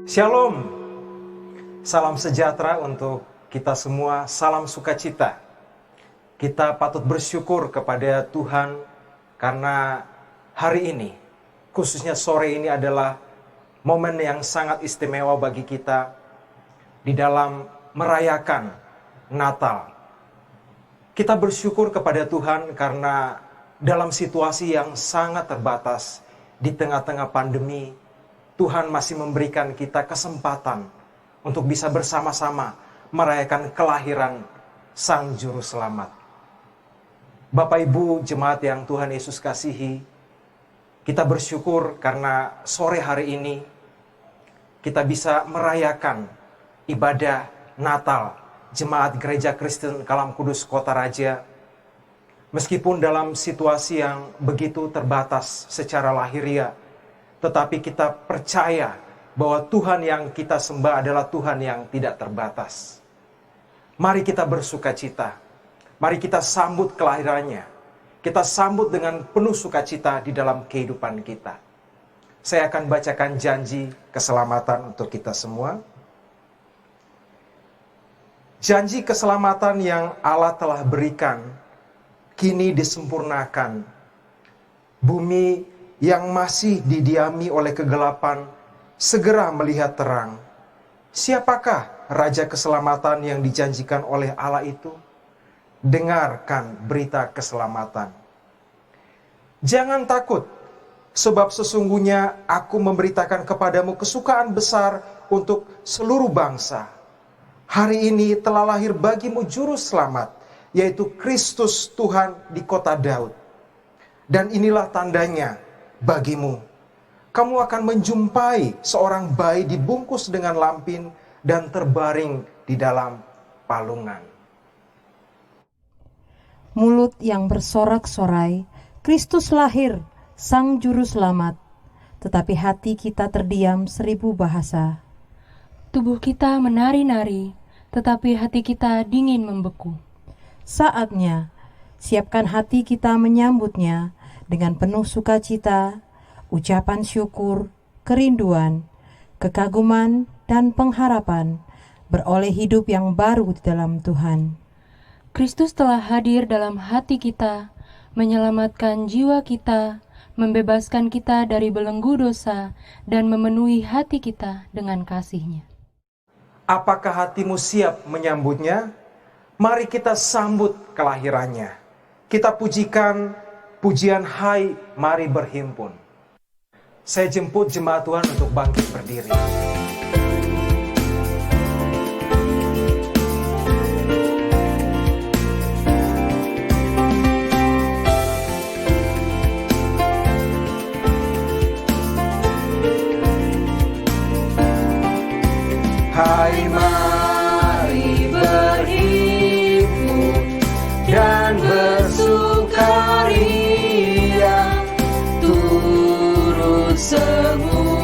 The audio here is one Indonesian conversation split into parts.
Shalom, salam sejahtera untuk kita semua, salam sukacita. Kita patut bersyukur kepada Tuhan karena hari ini, khususnya sore ini adalah momen yang sangat istimewa bagi kita di dalam merayakan Natal. Kita bersyukur kepada Tuhan karena dalam situasi yang sangat terbatas di tengah-tengah pandemi, Tuhan masih memberikan kita kesempatan untuk bisa bersama-sama merayakan kelahiran Sang Juru Selamat. Bapak Ibu jemaat yang Tuhan Yesus kasihi, kita bersyukur karena sore hari ini kita bisa merayakan ibadah Natal Jemaat Gereja Kristen Kalam Kudus Kota Raja. Meskipun dalam situasi yang begitu terbatas secara lahiriah, tetapi kita percaya bahwa Tuhan yang kita sembah adalah Tuhan yang tidak terbatas. Mari kita bersukacita. Mari kita sambut kelahirannya. Kita sambut dengan penuh sukacita di dalam kehidupan kita. Saya akan bacakan janji keselamatan untuk kita semua. Janji keselamatan yang Allah telah berikan kini disempurnakan. Bumi yang masih didiami oleh kegelapan segera melihat terang. Siapakah Raja Keselamatan yang dijanjikan oleh Allah itu? Dengarkan berita keselamatan. Jangan takut, sebab sesungguhnya aku memberitakan kepadamu kesukaan besar untuk seluruh bangsa. Hari ini telah lahir bagimu Juru Selamat, yaitu Kristus Tuhan di kota Daud. Dan inilah tandanya bagimu. Kamu akan menjumpai seorang bayi dibungkus dengan lampin dan terbaring di dalam palungan. Mulut yang bersorak-sorai, Kristus lahir, Sang Juru Selamat. Tetapi hati kita terdiam 1000 bahasa. Tubuh kita menari-nari, tetapi hati kita dingin membeku. Saatnya, siapkan hati kita menyambutnya dengan penuh sukacita, ucapan syukur, kerinduan, kekaguman, dan pengharapan, beroleh hidup yang baru di dalam Tuhan. Kristus telah hadir dalam hati kita, menyelamatkan jiwa kita, membebaskan kita dari belenggu dosa, dan memenuhi hati kita dengan kasih-Nya. Apakah hatimu siap menyambutnya? Mari kita sambut kelahirannya. Kita pujikan pujian Hai Mari Berhimpun. Saya jemput jemaat Tuhan untuk bangkit berdiri. Hai mari berhimpun dan bersukaria, turut semua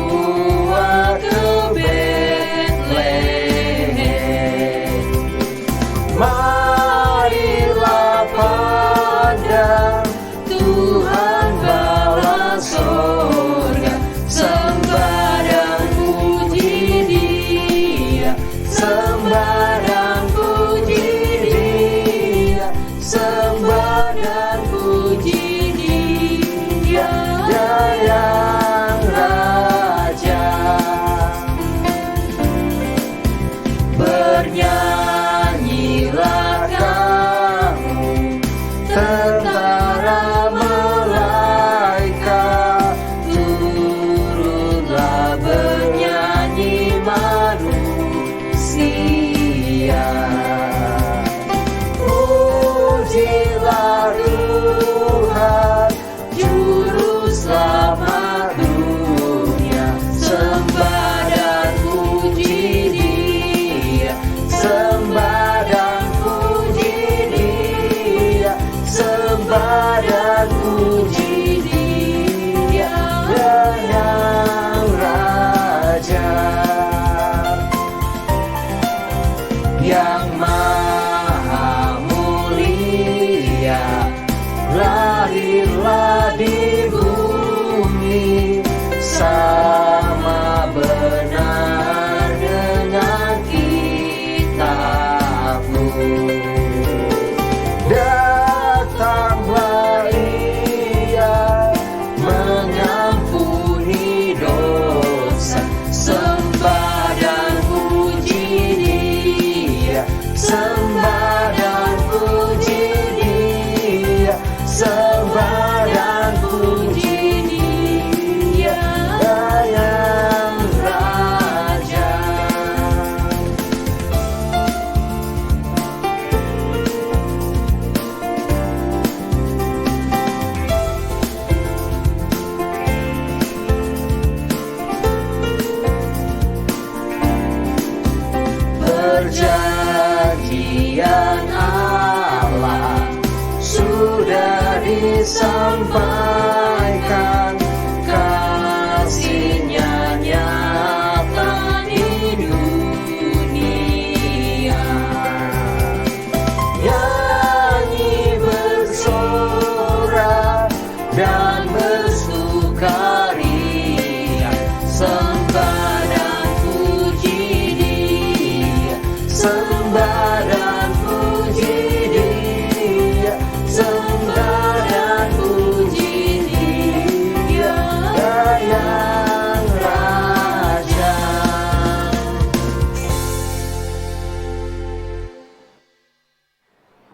ke Betlehem. Marilah pandang Tuhan bala sorga, sembah dan puji Dia, sembah dan puji Dia, sembah dan puji Dia, yang Raja. Bernyanyilah kamu, tentara malaikat, turutlah bernyanyi manusia. Pujilah Tuhan, Juru Selamat dunia, sembah dan puji Dia, sembah dan puji Dia, sembah dan puji Dia, yang Raja, yang Maha Mulia, lahirlah di bumi sama benar.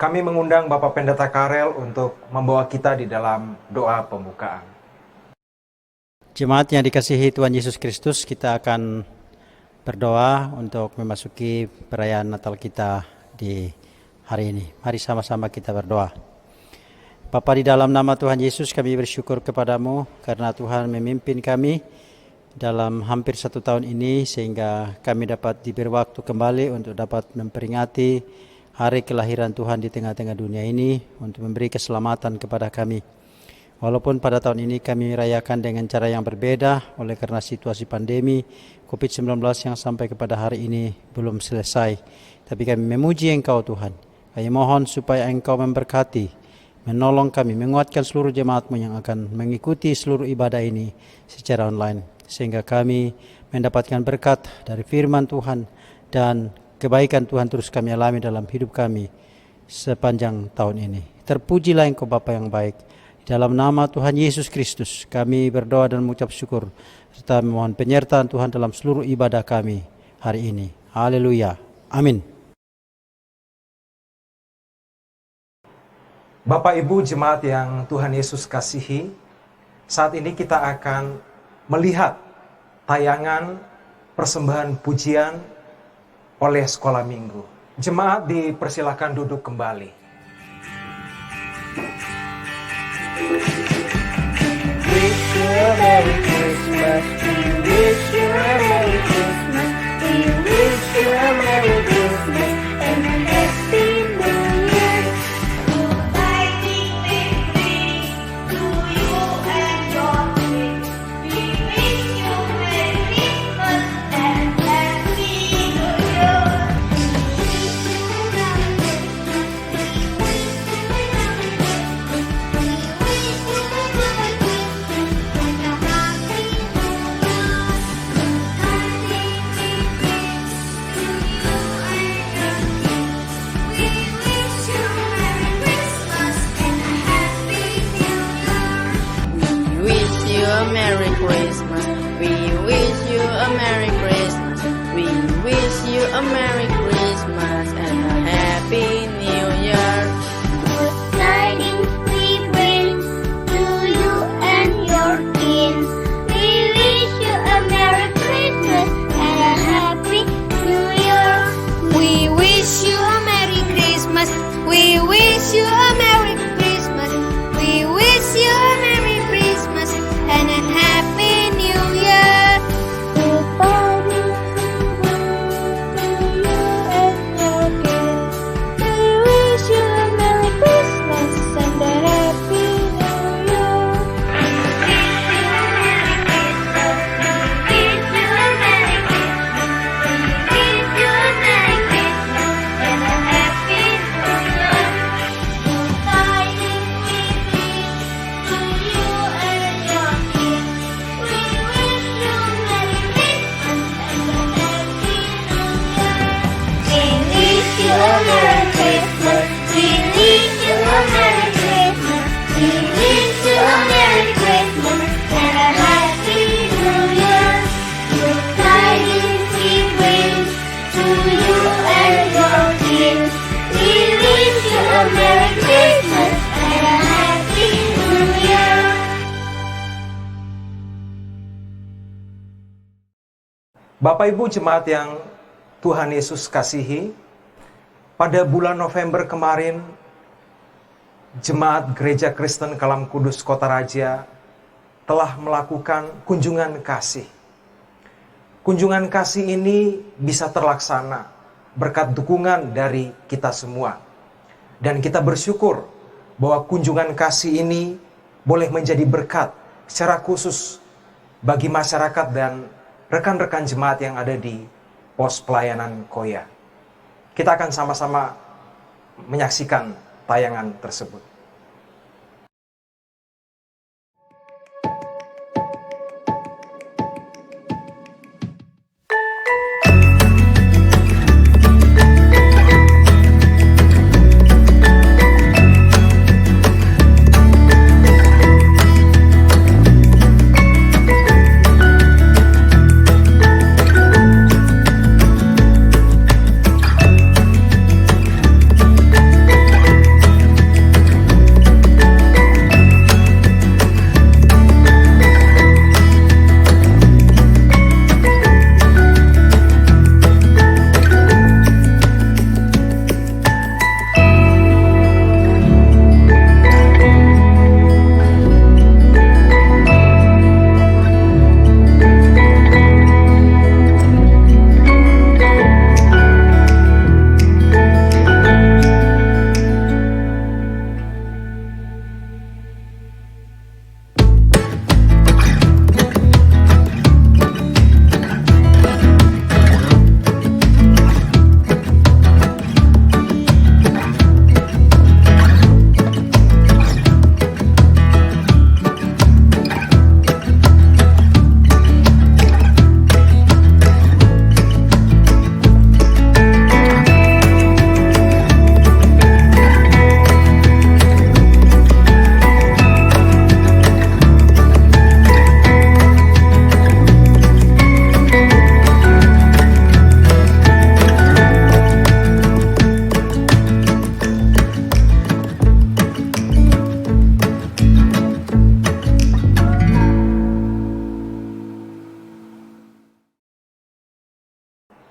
Kami mengundang Bapak Pendeta Karel untuk membawa kita di dalam doa pembukaan. Jemaat yang dikasihi Tuhan Yesus Kristus, kita akan berdoa untuk memasuki perayaan Natal kita di hari ini. Mari sama-sama kita berdoa. Bapa, di dalam nama Tuhan Yesus kami bersyukur kepadamu karena Tuhan memimpin kami dalam hampir 1 tahun ini sehingga kami dapat diberi waktu kembali untuk dapat memperingati hari kelahiran Tuhan di tengah-tengah dunia ini untuk memberi keselamatan kepada kami. Walaupun pada tahun ini kami rayakan dengan cara yang berbeda oleh karena situasi pandemi COVID-19 yang sampai kepada hari ini belum selesai. Tapi kami memuji Engkau Tuhan. Kami mohon supaya Engkau memberkati, menolong kami, menguatkan seluruh jemaat-Mu yang akan mengikuti seluruh ibadah ini secara online. Sehingga kami mendapatkan berkat dari firman Tuhan dan kebaikan Tuhan terus kami alami dalam hidup kami sepanjang tahun ini. Terpujilah Engkau Bapa yang baik. Dalam nama Tuhan Yesus Kristus kami berdoa dan mengucap syukur serta memohon penyertaan Tuhan dalam seluruh ibadah kami hari ini. Haleluya. Amin. Bapak Ibu jemaat yang Tuhan Yesus kasihi, saat ini kita akan melihat tayangan persembahan pujian oleh Sekolah Minggu. Jemaat dipersilakan duduk kembali. Wish you a Merry Christmas. We wish you a Merry Christmas. We wish you a Merry Christmas and a Happy New Year. Good tidings we bring to you and your king. We wish you Merry Christmas and Happy New Year. Merry Christmas. We wish you a Merry Christmas. We wish you a Merry Christmas and a Happy New Year. Good tidings we bring to you and your kin. We wish you a Merry Christmas and a Happy New Year. We wish you a Merry Christmas. We wish you a Merry Christmas. We wish you a Merry Christmas and a Happy New Year. Good tidings to you and your kin. We wish you a Merry Christmas and a Happy New Year. We wish you a Merry Christmas. We wish you a Merry Christmas. We wish you a Merry Christmas and a Happy New Year. Good tidings we bring to you and your kin. We wish you a Merry Christmas and a Happy New Year. We wish you a Merry Christmas. We wish you a Merry Christmas. We wish you a Merry Christmas and a Happy New Year. Good tidings we bring to you and your kin. We wish you a Merry Christmas and a Happy New Year. Bapak Ibu jemaat yang Tuhan Yesus kasihi, pada bulan November kemarin, Jemaat Gereja Kristen Kalam Kudus Kota Raja telah melakukan kunjungan kasih. Kunjungan kasih ini bisa terlaksana berkat dukungan dari kita semua. Dan kita bersyukur bahwa kunjungan kasih ini boleh menjadi berkat secara khusus bagi masyarakat dan rekan-rekan jemaat yang ada di pos pelayanan Koya. Kita akan sama-sama menyaksikan tayangan tersebut.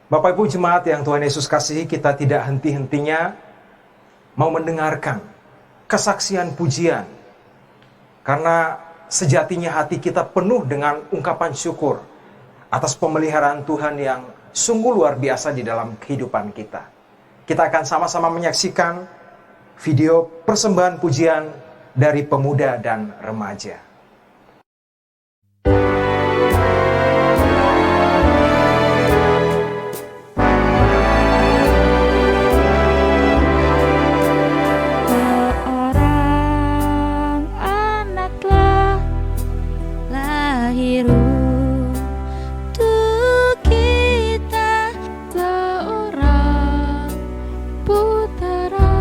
Bapak Ibu jemaat yang Tuhan Yesus kasihi, kita tidak henti-hentinya mau mendengarkan kesaksian pujian. Karena sejatinya hati kita penuh dengan ungkapan syukur atas pemeliharaan Tuhan yang sungguh luar biasa di dalam kehidupan kita. Kita akan sama-sama menyaksikan video persembahan pujian dari pemuda dan remaja. Seorang anak telah lahir untuk kita, seorang putera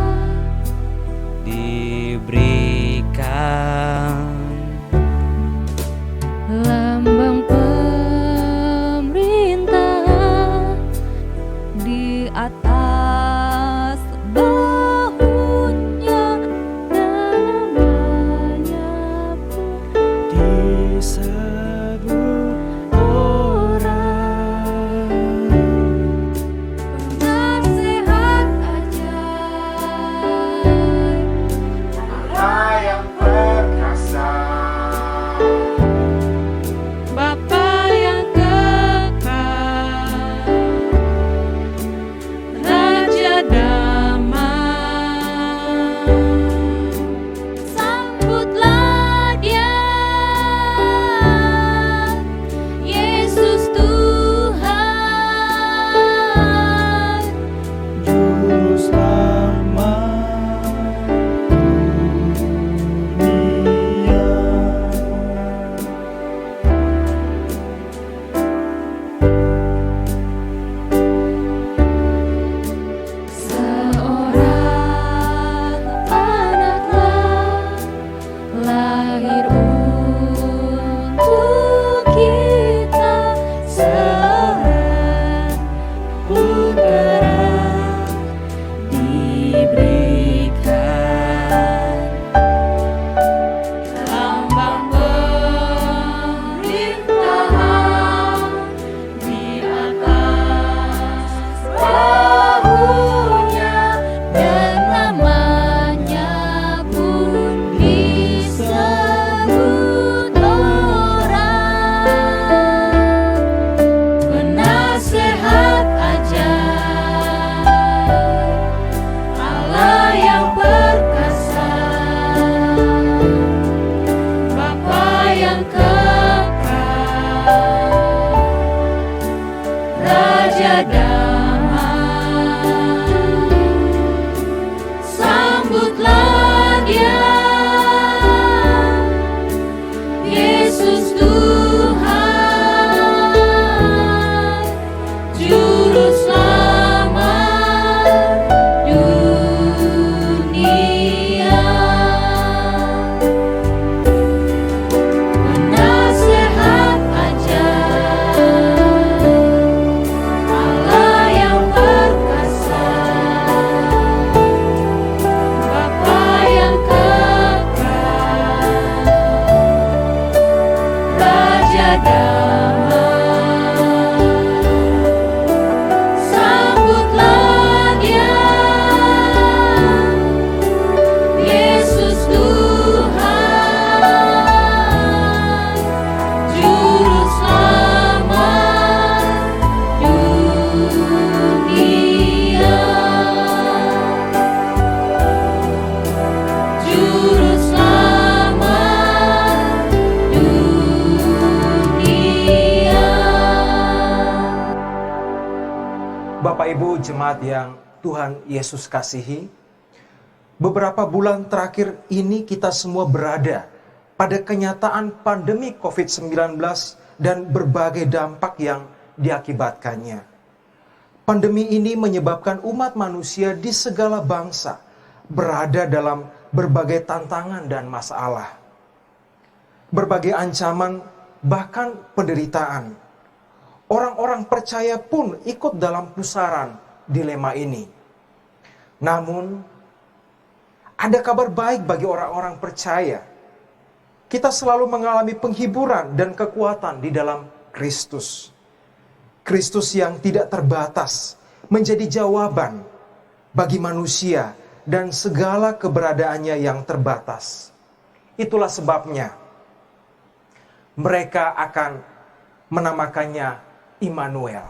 diberikan lambang pemerintah di atas bahunya, dan namanya pun disebut orang penasehat ajaib, Allah yang perkasa, Bapa yang kekal, Raja damai. Sambutlah Dia, Yesus Tuhan. juru selamat dunia. Seorang anaklah lahir untuk kita, seorang putera diberikan lambang pemerintahan di atas bahunya, dan namanya pun disebut orang penasehat ajaib, Allah yang perkasa, Bapa yang kekal, Raja damai. Sambutlah Dia, Yesus Tuhan, Juru Selamat dunia. Penasehat ajaib, Allah yang perkasa, Bapa yang kekal, Raja damai. Sambutlah Dia, Yesus Tuhan, Juru Selamat dunia. Juru Selamat dunia. Bapak Ibu jemaat yang Tuhan Yesus kasihi, beberapa bulan terakhir ini kita semua berada pada kenyataan pandemi COVID-19 dan berbagai dampak yang diakibatkannya. Pandemi ini menyebabkan umat manusia di segala bangsa berada dalam berbagai tantangan dan masalah. Berbagai ancaman, bahkan penderitaan. Orang-orang percaya pun ikut dalam pusaran dilema ini. Namun, ada kabar baik bagi orang-orang percaya. Kita selalu mengalami penghiburan dan kekuatan di dalam Kristus. Kristus yang tidak terbatas menjadi jawaban bagi manusia dan segala keberadaannya yang terbatas. Itulah sebabnya mereka akan menamakannya Immanuel.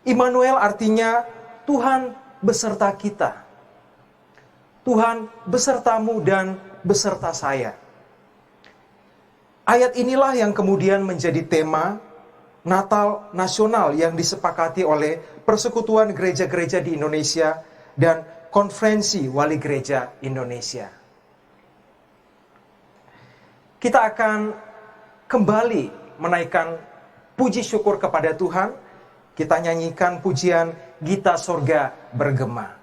Immanuel artinya Tuhan beserta kita. Tuhan besertamu dan beserta saya. Ayat inilah yang kemudian menjadi tema Natal nasional yang disepakati oleh Persekutuan Gereja-Gereja di Indonesia dan Konferensi Wali Gereja Indonesia. Kita akan kembali menaikkan puji syukur kepada Tuhan. Kita nyanyikan pujian Gita Sorga Bergema.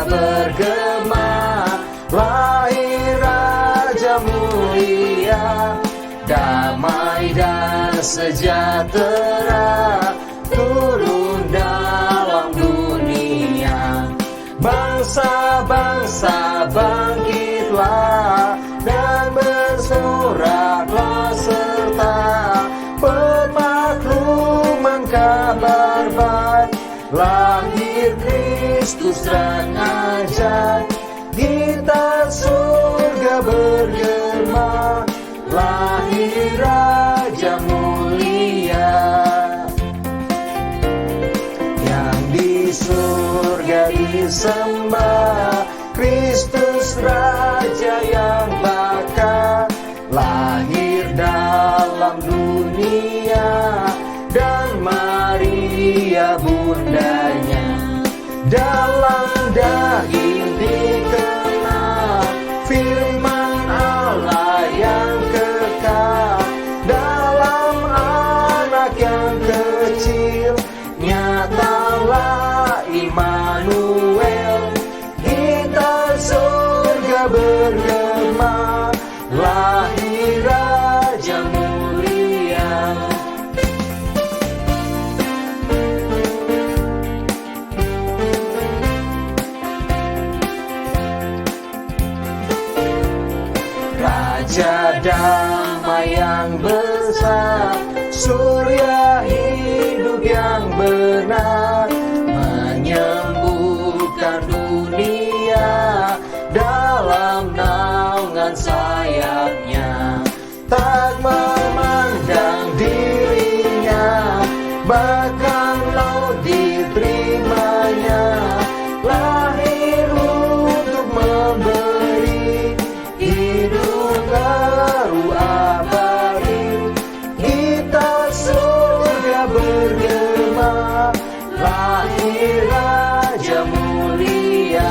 Bergema, lahir Raja mulia, damai dan sejahtera turun dalam dunia. Bangsa-bangsa bangkitlah dan bersoraklah serta pemakluman kabar baik. Lahir Kristus dan ajaib, Gita surga bergema, lahir Raja mulia. Yang di surga disembah, Kristus Raja yang bakal lahir dalam dunia, dan Maria bundanya dalam daging dikenal, firman Allah yang kekal dalam anak yang kecil. Nyatalah Immanuel, Gita surga bergema, lahir Raja mulia. Raja damai yang besar, surya hidup yang benar, menyembuhkan dunia dalam naungan sayapnya. Tak memandang dirinya, bahkan laut diterimanya, lahir untuk memberi hidup baru abadi. Gita surga bergema, lahir Raja mulia.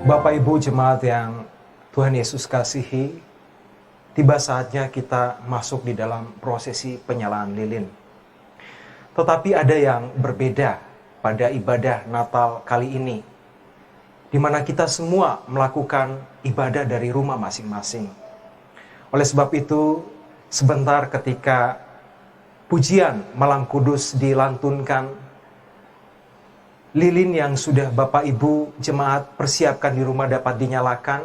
Bapak Ibu jemaat yang Tuhan Yesus kasihi, tiba saatnya kita masuk di dalam prosesi penyalaan lilin. Tetapi ada yang berbeda pada ibadah Natal kali ini, di mana kita semua melakukan ibadah dari rumah masing-masing. Oleh sebab itu, sebentar ketika pujian Malam Kudus dilantunkan, lilin yang sudah Bapak Ibu jemaat persiapkan di rumah dapat dinyalakan,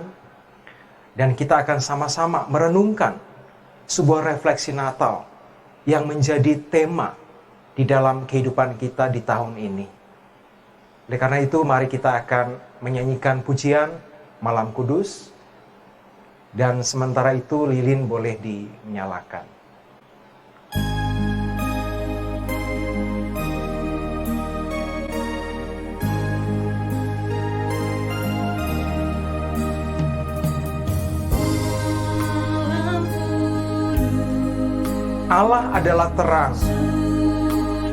dan kita akan sama-sama merenungkan sebuah refleksi Natal yang menjadi tema di dalam kehidupan kita di tahun ini. Oleh karena itu, mari kita akan menyanyikan pujian Malam Kudus, dan sementara itu lilin boleh dinyalakan. Allah adalah terang,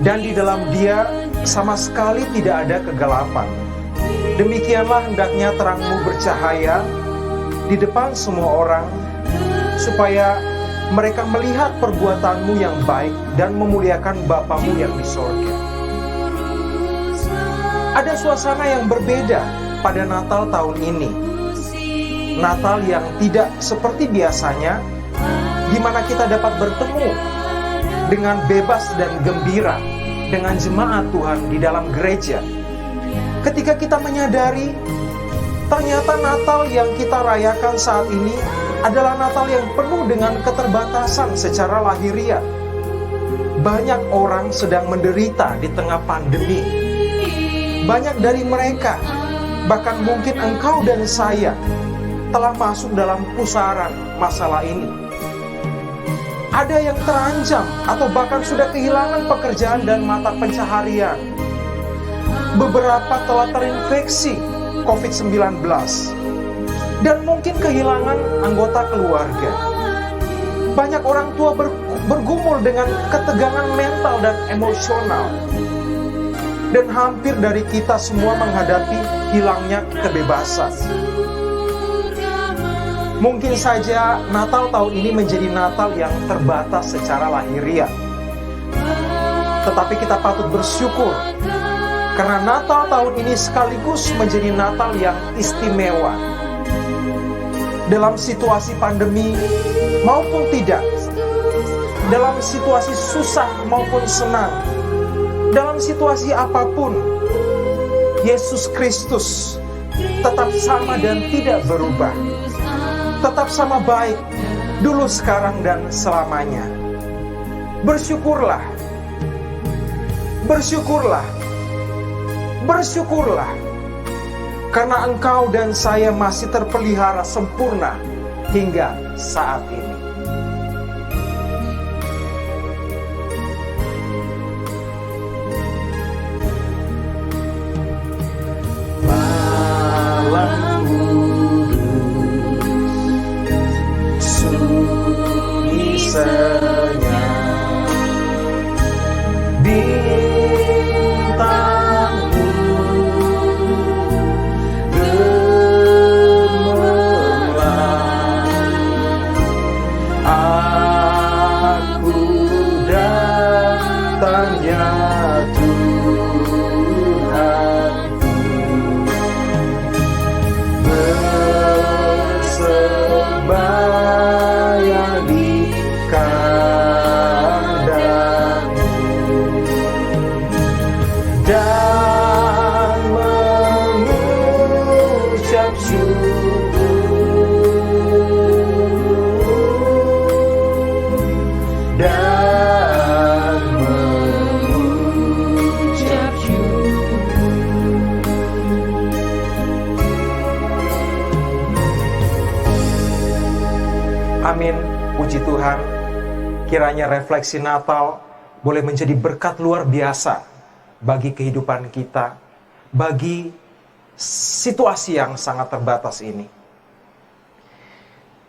dan di dalam Dia sama sekali tidak ada kegelapan. Demikianlah hendaknya terangmu bercahaya di depan semua orang, supaya Mereka melihat perbuatanmu yang baik dan memuliakan Bapamu yang di sorga. Ada suasana yang berbeda pada Natal tahun ini. Natal yang tidak seperti biasanya, di mana kita dapat bertemu dengan bebas dan gembira dengan jemaat Tuhan di dalam gereja. Ketika kita menyadari ternyata Natal yang kita rayakan saat ini adalah Natal yang penuh dengan keterbatasan secara lahiriah. Banyak orang sedang menderita di tengah pandemi. Banyak dari mereka, bahkan mungkin engkau dan saya, telah masuk dalam pusaran masalah ini. Ada yang terancam atau bahkan sudah kehilangan pekerjaan dan mata pencaharian. Beberapa telah terinfeksi COVID-19 dan mungkin kehilangan anggota keluarga. Banyak orang tua bergumul dengan ketegangan mental dan emosional. Dan hampir dari kita semua menghadapi hilangnya kebebasan. Mungkin saja Natal tahun ini menjadi Natal yang terbatas secara lahiriah. Tetapi kita patut bersyukur karena Natal tahun ini sekaligus menjadi Natal yang istimewa. Dalam situasi pandemi maupun tidak, dalam situasi susah maupun senang, dalam situasi apapun, Yesus Kristus tetap sama dan tidak berubah. Tetap sama baik, dulu, sekarang, dan selamanya. Bersyukurlah. Bersyukurlah. Bersyukurlah. Karena engkau dan saya masih terpelihara sempurna hingga saat ini. Amin, puji Tuhan. Kiranya refleksi Natal boleh menjadi berkat luar biasa bagi kehidupan kita, bagi situasi yang sangat terbatas ini.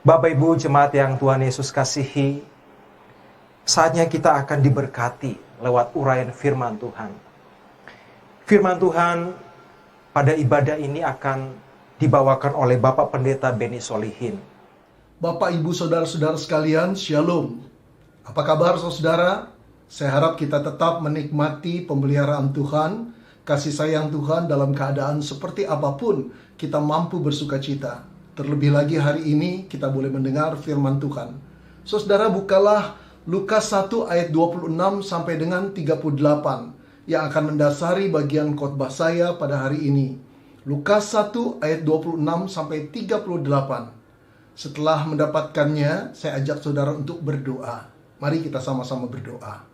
Bapak Ibu jemaat yang Tuhan Yesus kasihi, saatnya kita akan diberkati lewat uraian firman Tuhan. Firman Tuhan pada ibadah ini akan dibawakan oleh Bapak Pendeta Beni Solihin. Bapak, Ibu, Saudara-saudara sekalian, Shalom. Apa kabar saudara? Saya harap kita tetap menikmati pemeliharaan Tuhan, kasih sayang Tuhan dalam keadaan seperti apapun kita mampu bersukacita. Terlebih lagi hari ini kita boleh mendengar firman Tuhan. Saudara, bukalah Lukas 1 ayat 26 sampai dengan 38 yang akan mendasari bagian khotbah saya pada hari ini. Lukas 1 ayat 26 sampai 38. Setelah mendapatkannya, saya ajak saudara untuk berdoa. Mari kita sama-sama berdoa.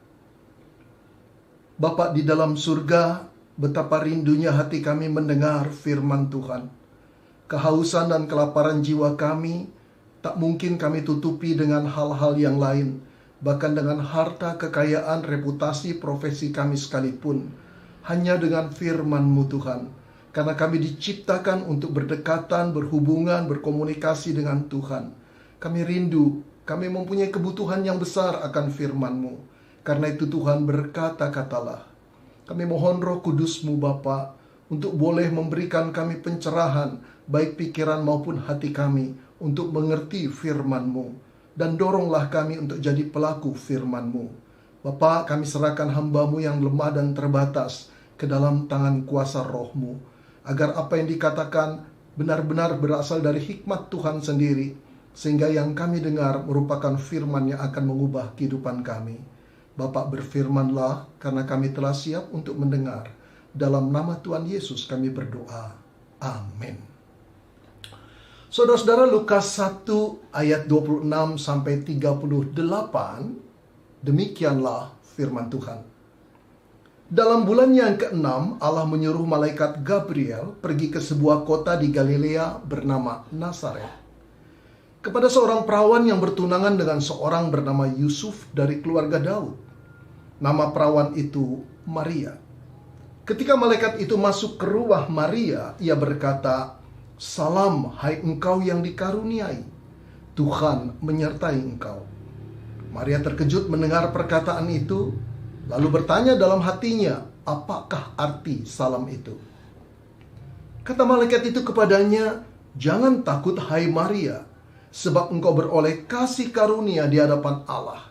Bapa di dalam surga, betapa rindunya hati kami mendengar firman Tuhan. Kehausan dan kelaparan jiwa kami tak mungkin kami tutupi dengan hal-hal yang lain, bahkan dengan harta, kekayaan, reputasi, profesi kami sekalipun. Hanya dengan firman-Mu Tuhan. Karena kami diciptakan untuk berdekatan, berhubungan, berkomunikasi dengan Tuhan. Kami rindu, kami mempunyai kebutuhan yang besar akan firman-Mu. Karena itu Tuhan berkata-katalah. Kami mohon Roh Kudus-Mu Bapa untuk boleh memberikan kami pencerahan, baik pikiran maupun hati kami, untuk mengerti firman-Mu. dan doronglah kami untuk jadi pelaku firman-Mu. Bapa, kami serahkan hamba-Mu yang lemah dan terbatas ke dalam tangan kuasa Roh-Mu, agar apa yang dikatakan benar-benar berasal dari hikmat Tuhan sendiri, sehingga yang kami dengar merupakan firman yang akan mengubah kehidupan kami. Bapak, berfirmanlah, karena kami telah siap untuk mendengar. Dalam nama Tuhan Yesus kami berdoa. Amin. Saudara-saudara, Lukas 1 ayat 26 sampai 38, demikianlah firman Tuhan. Dalam bulan yang ke-6, Allah menyuruh malaikat Gabriel pergi ke sebuah kota di Galilea bernama Nazaret, kepada seorang perawan yang bertunangan dengan seorang bernama Yusuf dari keluarga Daud. Nama perawan itu Maria. Ketika malaikat itu masuk ke rumah Maria, ia berkata, "Salam, hai engkau yang dikaruniai, Tuhan menyertai engkau." Maria terkejut mendengar perkataan itu, lalu bertanya dalam hatinya, apakah arti salam itu? Kata malaikat itu kepadanya, "Jangan takut, hai Maria, sebab engkau beroleh kasih karunia di hadapan Allah.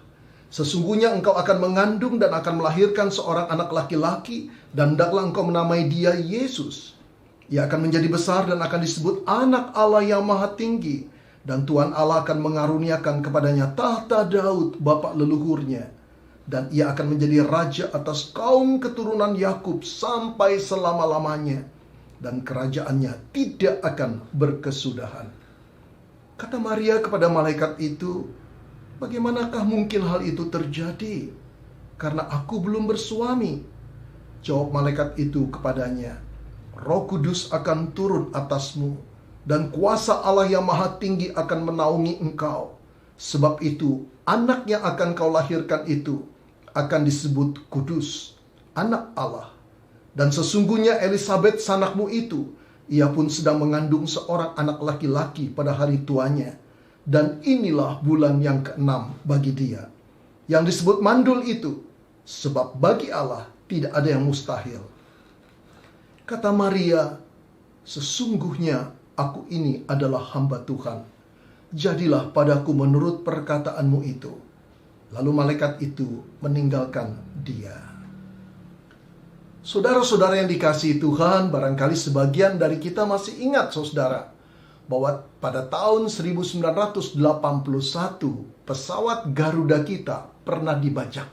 Sesungguhnya engkau akan mengandung dan akan melahirkan seorang anak laki-laki, dan hendaklah engkau menamai dia Yesus. Ia akan menjadi besar dan akan disebut Anak Allah yang Maha Tinggi, dan Tuhan Allah akan mengaruniakan kepadanya tahta Daud bapa leluhurnya, dan ia akan menjadi raja atas kaum keturunan Yakub sampai selama-lamanya, dan kerajaannya tidak akan berkesudahan." Kata Maria kepada malaikat itu, "Bagaimanakah mungkin hal itu terjadi? Karena aku belum bersuami." Jawab malaikat itu kepadanya, "Roh Kudus akan turun atasmu, dan kuasa Allah yang Maha Tinggi akan menaungi engkau. Sebab itu, anak yang akan kau lahirkan itu akan disebut kudus, Anak Allah. Dan sesungguhnya Elisabet sanakmu itu, ia pun sedang mengandung seorang anak laki-laki pada hari tuanya. Dan inilah bulan yang ke-6 bagi dia, yang disebut mandul itu, sebab bagi Allah tidak ada yang mustahil." Kata Maria, "Sesungguhnya aku ini adalah hamba Tuhan. Jadilah padaku menurut perkataanmu itu." Lalu malaikat itu meninggalkan dia. Saudara-saudara yang dikasihi Tuhan, barangkali sebagian dari kita masih ingat, saudara, bahwa pada tahun 1981 pesawat Garuda kita pernah dibajak.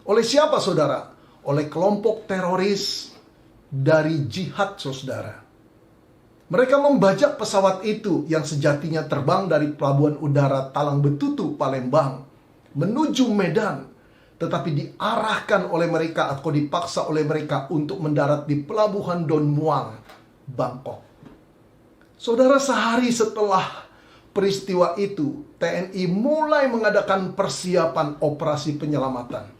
Oleh siapa, saudara? Oleh kelompok teroris dari jihad, saudara. Mereka membajak pesawat itu yang sejatinya terbang dari Pelabuhan Udara Talang Betutu, Palembang, menuju Medan, tetapi diarahkan oleh mereka atau dipaksa oleh mereka untuk mendarat di Pelabuhan Don Muang, Bangkok. Saudara, sehari setelah peristiwa itu, TNI mulai mengadakan persiapan operasi penyelamatan.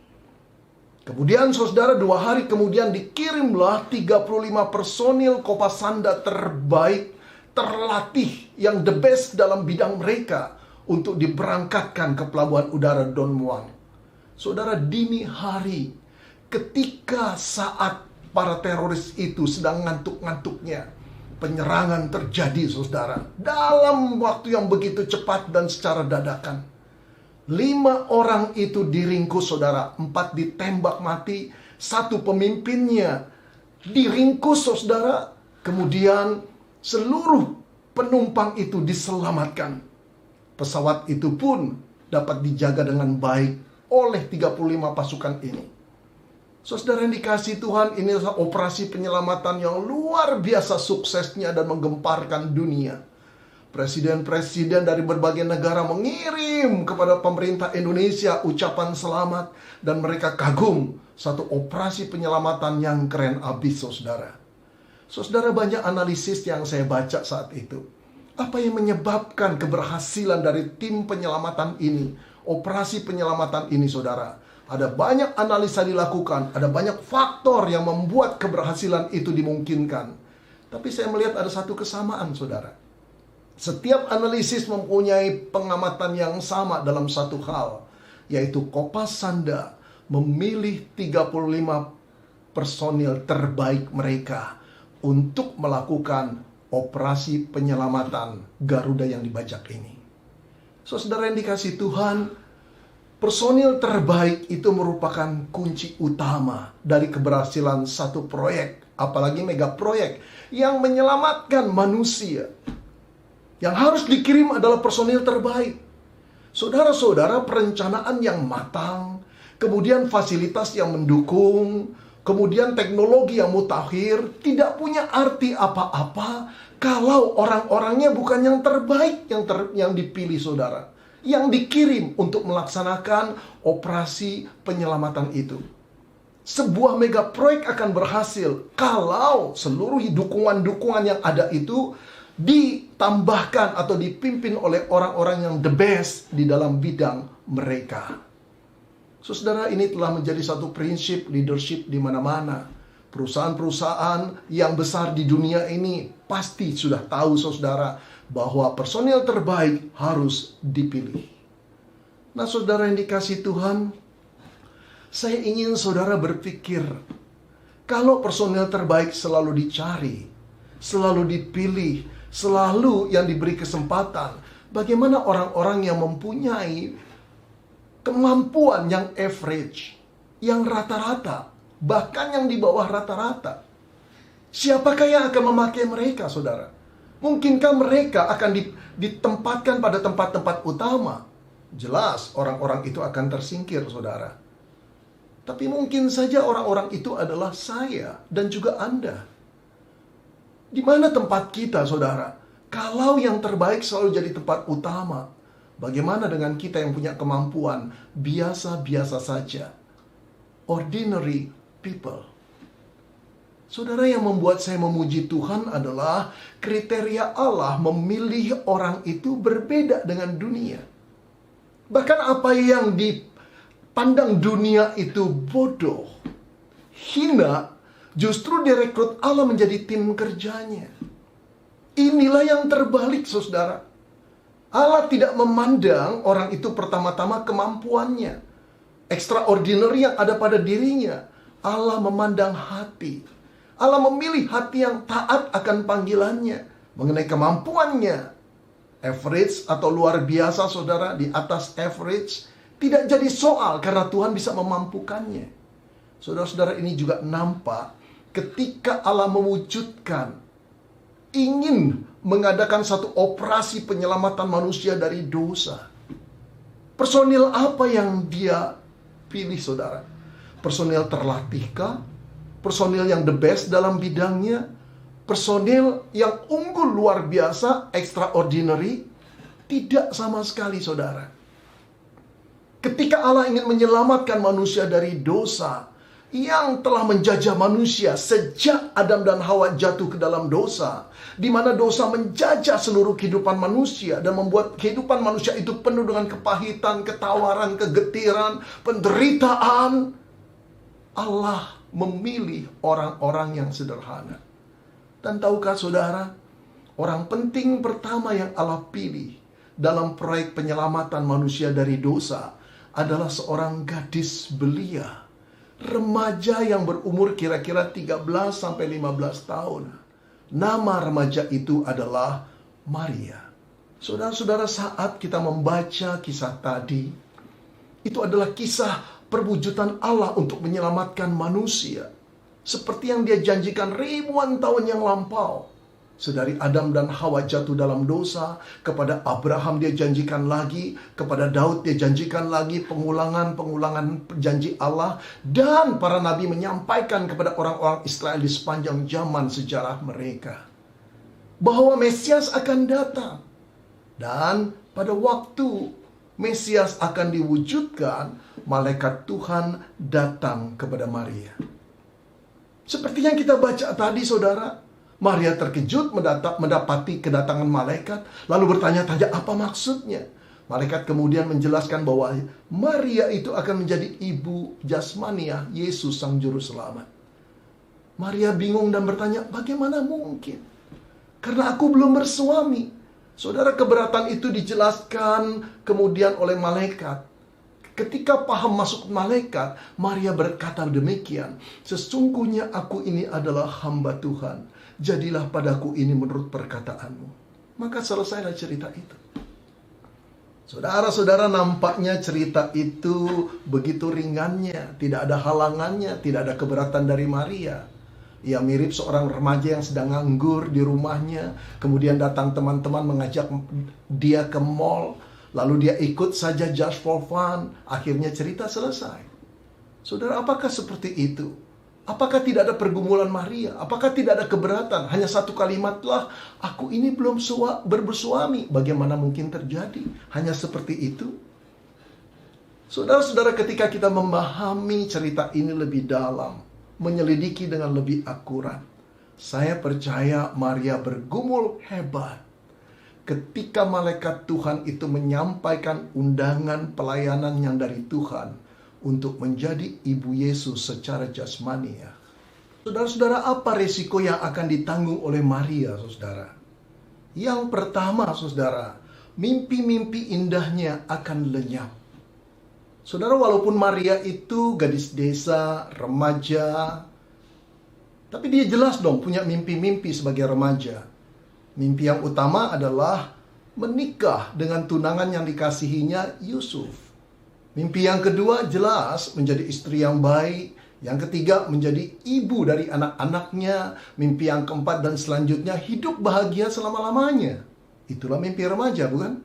Kemudian, saudara, 2 hari kemudian dikirimlah 35 personil Kopasanda terbaik, terlatih, yang the best dalam bidang mereka, untuk diberangkatkan ke Pelabuhan Udara Don Muang. Saudara, dini hari, ketika saat para teroris itu sedang ngantuk-ngantuknya, penyerangan terjadi, saudara, dalam waktu yang begitu cepat dan secara dadakan. 5 orang itu diringkus, saudara. 4 ditembak mati, 1 pemimpinnya diringkus, saudara. Kemudian seluruh penumpang itu diselamatkan. Pesawat itu pun dapat dijaga dengan baik oleh 35 pasukan ini. Saudara yang dikasihi Tuhan, ini adalah operasi penyelamatan yang luar biasa suksesnya dan menggemparkan dunia. Presiden-presiden dari berbagai negara mengirim kepada pemerintah Indonesia ucapan selamat, dan mereka kagum satu operasi penyelamatan yang keren abis, saudara. Saudara, banyak analisis yang saya baca saat itu. Apa yang menyebabkan keberhasilan dari tim penyelamatan ini, operasi penyelamatan ini, saudara? Ada banyak analisa dilakukan, ada banyak faktor yang membuat keberhasilan itu dimungkinkan. Tapi saya melihat ada satu kesamaan, saudara. Setiap analisis mempunyai pengamatan yang sama dalam satu hal, yaitu Kopasanda memilih 35 personil terbaik mereka untuk melakukan operasi penyelamatan Garuda yang dibajak ini. Saudara yang dikasihi Tuhan, personil terbaik itu merupakan kunci utama dari keberhasilan satu proyek, apalagi mega proyek yang menyelamatkan manusia. Yang harus dikirim adalah personil terbaik. Saudara-saudara, perencanaan yang matang, kemudian fasilitas yang mendukung, kemudian teknologi yang mutakhir tidak punya arti apa-apa kalau orang-orangnya bukan yang terbaik yang dipilih, saudara, yang dikirim untuk melaksanakan operasi penyelamatan itu. Sebuah mega proyek akan berhasil kalau seluruh dukungan-dukungan yang ada itu ditambahkan atau dipimpin oleh orang-orang yang the best di dalam bidang mereka. Saudara, ini telah menjadi satu prinsip leadership di mana-mana. Perusahaan-perusahaan yang besar di dunia ini pasti sudah tahu, saudara, bahwa personil terbaik harus dipilih. Nah, saudara yang dikasihi Tuhan, saya ingin saudara berpikir, kalau personil terbaik selalu dicari, selalu dipilih, selalu yang diberi kesempatan, bagaimana orang-orang yang mempunyai kemampuan yang average, yang rata-rata, bahkan yang di bawah rata-rata? Siapakah yang akan memakai mereka, saudara? Mungkinkah mereka akan ditempatkan pada tempat-tempat utama? Jelas orang-orang itu akan tersingkir, saudara. Tapi mungkin saja orang-orang itu adalah saya dan juga Anda. Di mana tempat kita, saudara? Kalau yang terbaik selalu jadi tempat utama, bagaimana dengan kita yang punya kemampuan biasa-biasa saja? Ordinary people. Saudara, yang membuat saya memuji Tuhan adalah kriteria Allah memilih orang itu berbeda dengan dunia. Bahkan apa yang dipandang dunia itu bodoh, hina, justru direkrut Allah menjadi tim kerjanya. Inilah yang terbalik, saudara. Allah tidak memandang orang itu pertama-tama kemampuannya, extraordinary yang ada pada dirinya. Allah memandang hati. Allah memilih hati yang taat akan panggilannya. Mengenai kemampuannya, average atau luar biasa, saudara, di atas average, tidak jadi soal karena Tuhan bisa memampukannya. Saudara-saudara, ini juga nampak ketika Allah mewujudkan, ingin mengadakan satu operasi penyelamatan manusia dari dosa. Personil apa yang dia pilih, saudara? Personil terlatihkah? Personil yang the best dalam bidangnya? Personil yang unggul luar biasa, extraordinary? Tidak sama sekali, saudara. Ketika Allah ingin menyelamatkan manusia dari dosa yang telah menjajah manusia sejak Adam dan Hawa jatuh ke dalam dosa, di mana dosa menjajah seluruh kehidupan manusia dan membuat kehidupan manusia itu penuh dengan kepahitan, ketawaran, kegetiran, penderitaan, Allah memilih orang-orang yang sederhana. Dan tahukah saudara, orang penting pertama yang Allah pilih dalam proyek penyelamatan manusia dari dosa adalah seorang gadis belia, remaja yang berumur kira-kira 13-15 tahun. Nama remaja itu adalah Maria. Saudara-saudara, saat kita membaca kisah tadi, itu adalah kisah perwujudan Allah untuk menyelamatkan manusia, seperti yang dia janjikan ribuan tahun yang lampau. Sedari Adam dan Hawa jatuh dalam dosa, kepada Abraham dia janjikan lagi, kepada Daud dia janjikan lagi, pengulangan janji Allah, dan para nabi menyampaikan kepada orang-orang Israel di sepanjang zaman sejarah mereka bahwa Mesias akan datang. Dan pada waktu Mesias akan diwujudkan, malaikat Tuhan datang kepada Maria. Seperti yang kita baca tadi, saudara, Maria terkejut mendapati kedatangan malaikat, lalu bertanya-tanya apa maksudnya. Malaikat kemudian menjelaskan bahwa Maria itu akan menjadi ibu jasmaniah Yesus Sang Juru Selamat. Maria bingung dan bertanya, bagaimana mungkin? Karena aku belum bersuami. Saudara, keberatan itu dijelaskan kemudian oleh malaikat. Ketika paham masuk malaikat, Maria berkata demikian, sesungguhnya aku ini adalah hamba Tuhan. Jadilah padaku ini menurut perkataanmu. Maka selesailah cerita itu. Saudara-saudara, nampaknya cerita itu begitu ringannya, tidak ada halangannya, tidak ada keberatan dari Maria. Ia mirip seorang remaja yang sedang nganggur di rumahnya, kemudian datang teman-teman mengajak dia ke mall, lalu dia ikut saja just for fun, akhirnya cerita selesai. Saudara, apakah seperti itu? Apakah tidak ada pergumulan Maria? Apakah tidak ada keberatan? Hanya satu kalimatlah, aku ini belum bersuami. Bagaimana mungkin terjadi? Hanya seperti itu? Saudara-saudara, ketika kita memahami cerita ini lebih dalam, menyelidiki dengan lebih akurat, saya percaya Maria bergumul hebat ketika malaikat Tuhan itu menyampaikan undangan pelayanan yang dari Tuhan untuk menjadi ibu Yesus secara jasmani. Saudara-saudara, apa resiko yang akan ditanggung oleh Maria, saudara? Yang pertama, saudara, mimpi-mimpi indahnya akan lenyap. Saudara, walaupun Maria itu gadis desa, remaja, tapi dia jelas dong punya mimpi-mimpi sebagai remaja. Mimpi yang utama adalah menikah dengan tunangan yang dikasihinya, Yusuf. Mimpi yang kedua jelas menjadi istri yang baik. Yang ketiga menjadi ibu dari anak-anaknya. Mimpi yang keempat dan selanjutnya hidup bahagia selama-lamanya. Itulah mimpi remaja, bukan?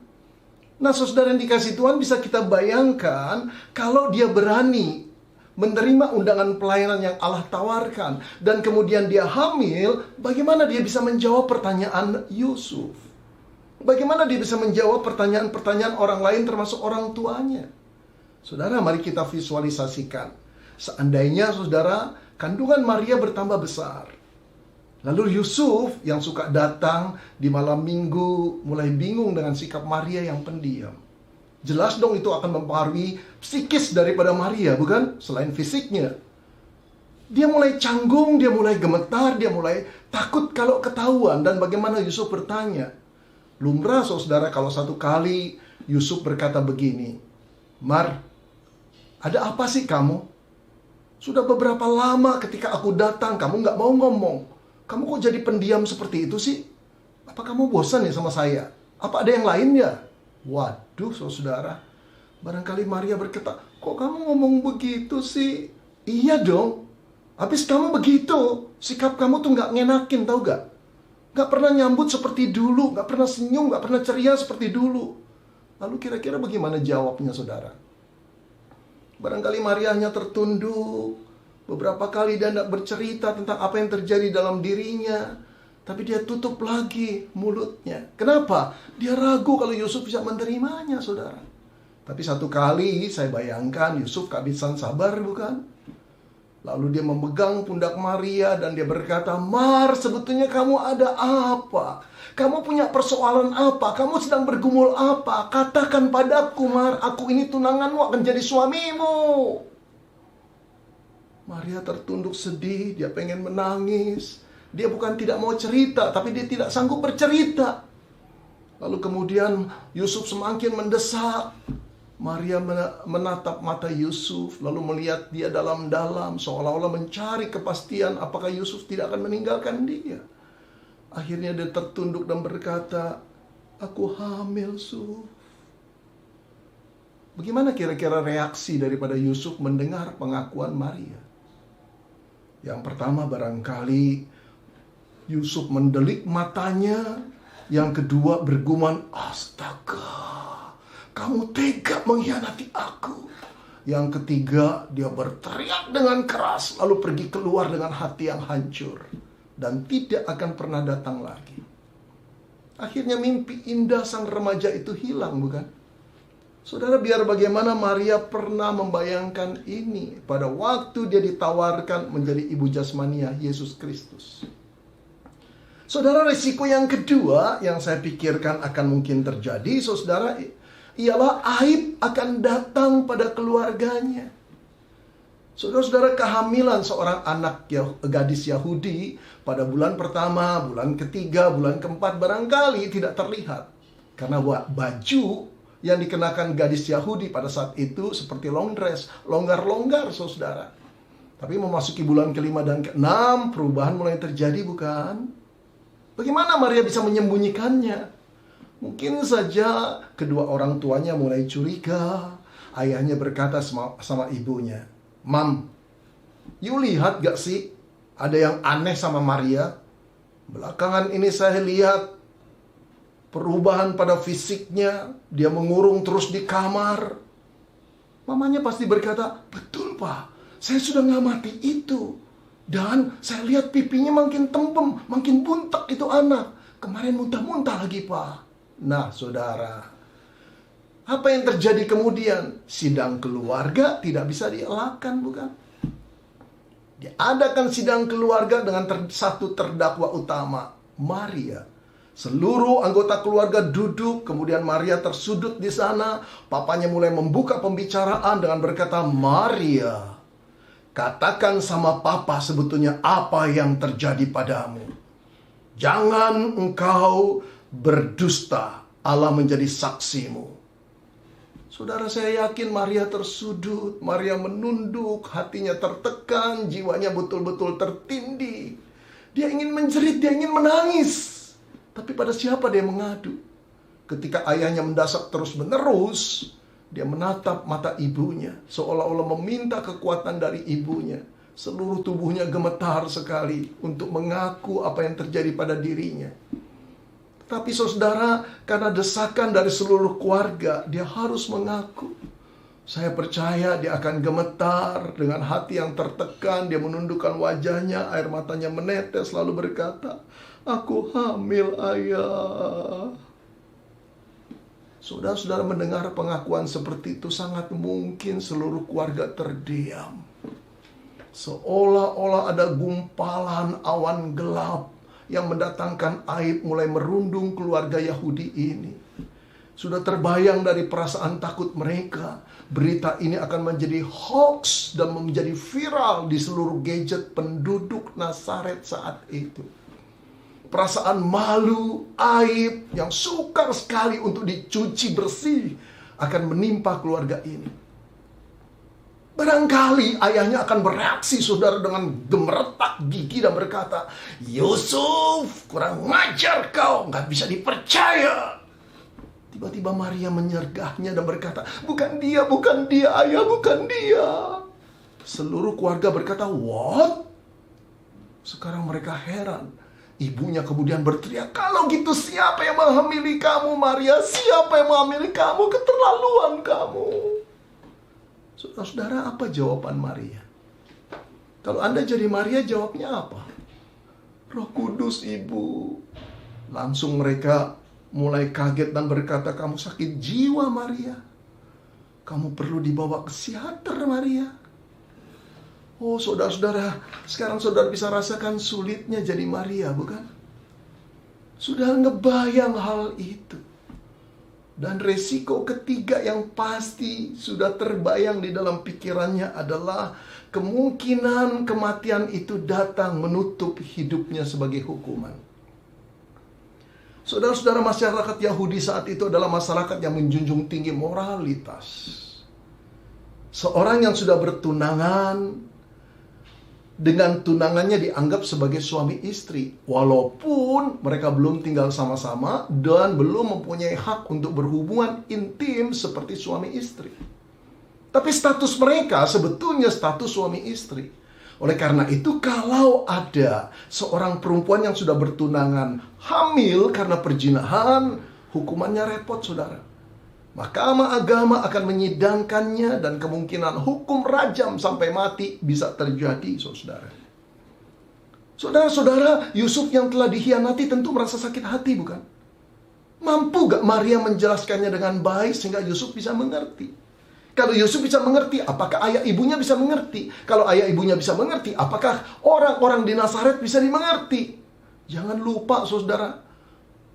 Nah, saudara yang dikasih Tuhan, bisa kita bayangkan kalau dia berani menerima undangan pelayanan yang Allah tawarkan, dan kemudian dia hamil, bagaimana dia bisa menjawab pertanyaan Yusuf? Bagaimana dia bisa menjawab pertanyaan-pertanyaan orang lain termasuk orang tuanya? Saudara, mari kita visualisasikan. Seandainya, saudara, kandungan Maria bertambah besar. Lalu Yusuf yang suka datang di malam minggu mulai bingung dengan sikap Maria yang pendiam. Jelas dong itu akan mempengaruhi psikis daripada Maria, bukan? Selain fisiknya. Dia mulai canggung, dia mulai gemetar, dia mulai takut kalau ketahuan. Dan bagaimana Yusuf bertanya? Lumrah, saudara, kalau satu kali Yusuf berkata begini, Mar, ada apa sih kamu? Sudah beberapa lama ketika aku datang, kamu nggak mau ngomong. Kamu kok jadi pendiam seperti itu sih? Apa kamu bosan ya sama saya? Apa ada yang lain ya? Waduh, saudara. Barangkali Maria berkata, kok kamu ngomong begitu sih? Iya dong. Habis kamu begitu, sikap kamu tuh nggak ngenakin, tau gak? Nggak pernah nyambut seperti dulu, nggak pernah senyum, nggak pernah ceria seperti dulu. Lalu kira-kira bagaimana jawabnya, saudara? Barangkali Maria hanya tertunduk. Beberapa kali dia tidak bercerita tentang apa yang terjadi dalam dirinya. Tapi dia tutup lagi mulutnya. Kenapa? Dia ragu kalau Yusuf bisa menerimanya, saudara. Tapi satu kali saya bayangkan Yusuf kehabisan sabar, bukan? Lalu dia memegang pundak Maria dan dia berkata, Mar, sebetulnya kamu ada apa? Kamu punya persoalan apa? Kamu sedang bergumul apa? Katakan padaku, Mar, aku ini tunanganmu akan jadi suamimu. Maria tertunduk sedih, dia pengen menangis. Dia bukan tidak mau cerita, tapi dia tidak sanggup bercerita. Lalu kemudian Yusuf semakin mendesak. Maria menatap mata Yusuf, lalu melihat dia dalam-dalam, seolah-olah mencari kepastian apakah Yusuf tidak akan meninggalkan dia. Akhirnya dia tertunduk dan berkata, aku hamil, Yusuf. Bagaimana kira-kira reaksi daripada Yusuf mendengar pengakuan Maria? Yang pertama, barangkali Yusuf mendelik matanya. Yang kedua, bergumam, astaga, kamu tega mengkhianati aku. Yang ketiga, dia berteriak dengan keras, lalu pergi keluar dengan hati yang hancur dan tidak akan pernah datang lagi. Akhirnya mimpi indah sang remaja itu hilang, bukan? Saudara, biar bagaimana Maria pernah membayangkan ini pada waktu dia ditawarkan menjadi ibu jasmania Yesus Kristus. Saudara, risiko yang kedua yang saya pikirkan akan mungkin terjadi, saudara, ialah aib akan datang pada keluarganya. Saudara-saudara, kehamilan seorang anak gadis Yahudi pada bulan pertama, bulan ketiga, bulan keempat barangkali tidak terlihat. Karena baju yang dikenakan gadis Yahudi pada saat itu seperti long dress, longgar-longgar, saudara. Tapi memasuki bulan kelima dan keenam, perubahan mulai terjadi, bukan? Bagaimana Maria bisa menyembunyikannya? Mungkin saja kedua orang tuanya mulai curiga. Ayahnya berkata sama ibunya, "Mam, you lihat gak sih ada yang aneh sama Maria? Belakangan ini saya lihat perubahan pada fisiknya. Dia mengurung terus di kamar." Mamanya pasti berkata, "Betul Pak, saya sudah ngamati itu. Dan saya lihat pipinya makin tembem, makin buntak itu anak. Kemarin muntah-muntah lagi Pak." Nah saudara, apa yang terjadi kemudian? Sidang keluarga tidak bisa dielakkan, bukan? Diadakan sidang keluarga dengan satu terdakwa utama, Maria. Seluruh anggota keluarga duduk, kemudian Maria tersudut di sana. Papanya mulai membuka pembicaraan dengan berkata, "Maria, katakan sama Papa sebetulnya apa yang terjadi padamu. Jangan engkau berdusta, Allah menjadi saksimu." Saudara, saya yakin Maria tersudut, Maria menunduk, hatinya tertekan, jiwanya betul-betul tertindih. Dia ingin menjerit, dia ingin menangis. Tapi pada siapa dia mengadu? Ketika ayahnya mendesak terus-menerus, dia menatap mata ibunya, seolah-olah meminta kekuatan dari ibunya. Seluruh tubuhnya gemetar sekali untuk mengaku apa yang terjadi pada dirinya. Tapi saudara, karena desakan dari seluruh keluarga, dia harus mengaku. Saya percaya dia akan gemetar dengan hati yang tertekan. Dia menundukkan wajahnya, air matanya menetes, lalu berkata, "Aku hamil, Ayah." Saudara-saudara, mendengar pengakuan seperti itu, sangat mungkin seluruh keluarga terdiam. Seolah-olah ada gumpalan awan gelap yang mendatangkan aib mulai merundung keluarga Yahudi ini. Sudah terbayang dari perasaan takut mereka. Berita ini akan menjadi hoax dan menjadi viral di seluruh gadget penduduk Nazaret saat itu. Perasaan malu, aib yang sukar sekali untuk dicuci bersih akan menimpa keluarga ini. Barangkali ayahnya akan bereaksi, saudara, dengan gemeretak gigi dan berkata, "Yusuf, kurang ngajar kau, nggak bisa dipercaya." Tiba-tiba Maria menyergahnya dan berkata, bukan dia, Ayah, bukan dia." Seluruh keluarga berkata, "What?" Sekarang mereka heran. Ibunya kemudian berteriak, "Kalau gitu siapa yang menghamili kamu, Maria? Siapa yang menghamili kamu? Keterlaluan kamu." Saudara-saudara, apa jawaban Maria? Kalau Anda jadi Maria, jawabnya apa? "Roh Kudus, Ibu." Langsung mereka mulai kaget dan berkata, "Kamu sakit jiwa, Maria. Kamu perlu dibawa ke psikiater, Maria." Oh, saudara-saudara, sekarang saudara bisa rasakan sulitnya jadi Maria, bukan? Sudah ngebayang hal itu. Dan resiko ketiga yang pasti sudah terbayang di dalam pikirannya adalah kemungkinan kematian itu datang menutup hidupnya sebagai hukuman. Saudara-saudara, masyarakat Yahudi saat itu adalah masyarakat yang menjunjung tinggi moralitas. Seorang yang sudah bertunangan, dengan tunangannya dianggap sebagai suami istri, walaupun mereka belum tinggal sama-sama dan belum mempunyai hak untuk berhubungan intim seperti suami istri. Tapi status mereka sebetulnya status suami istri. Oleh karena itu, kalau ada seorang perempuan yang sudah bertunangan hamil karena perzinahan, hukumannya repot, saudara. Mahkamah agama akan menyidangkannya dan kemungkinan hukum rajam sampai mati bisa terjadi, saudara. Saudara-saudara, Yusuf yang telah dikhianati tentu merasa sakit hati, bukan? Mampu gak Maria menjelaskannya dengan baik sehingga Yusuf bisa mengerti? Kalau Yusuf bisa mengerti, apakah ayah ibunya bisa mengerti? Kalau ayah ibunya bisa mengerti, apakah orang-orang di Nazaret bisa dimengerti? Jangan lupa, saudara,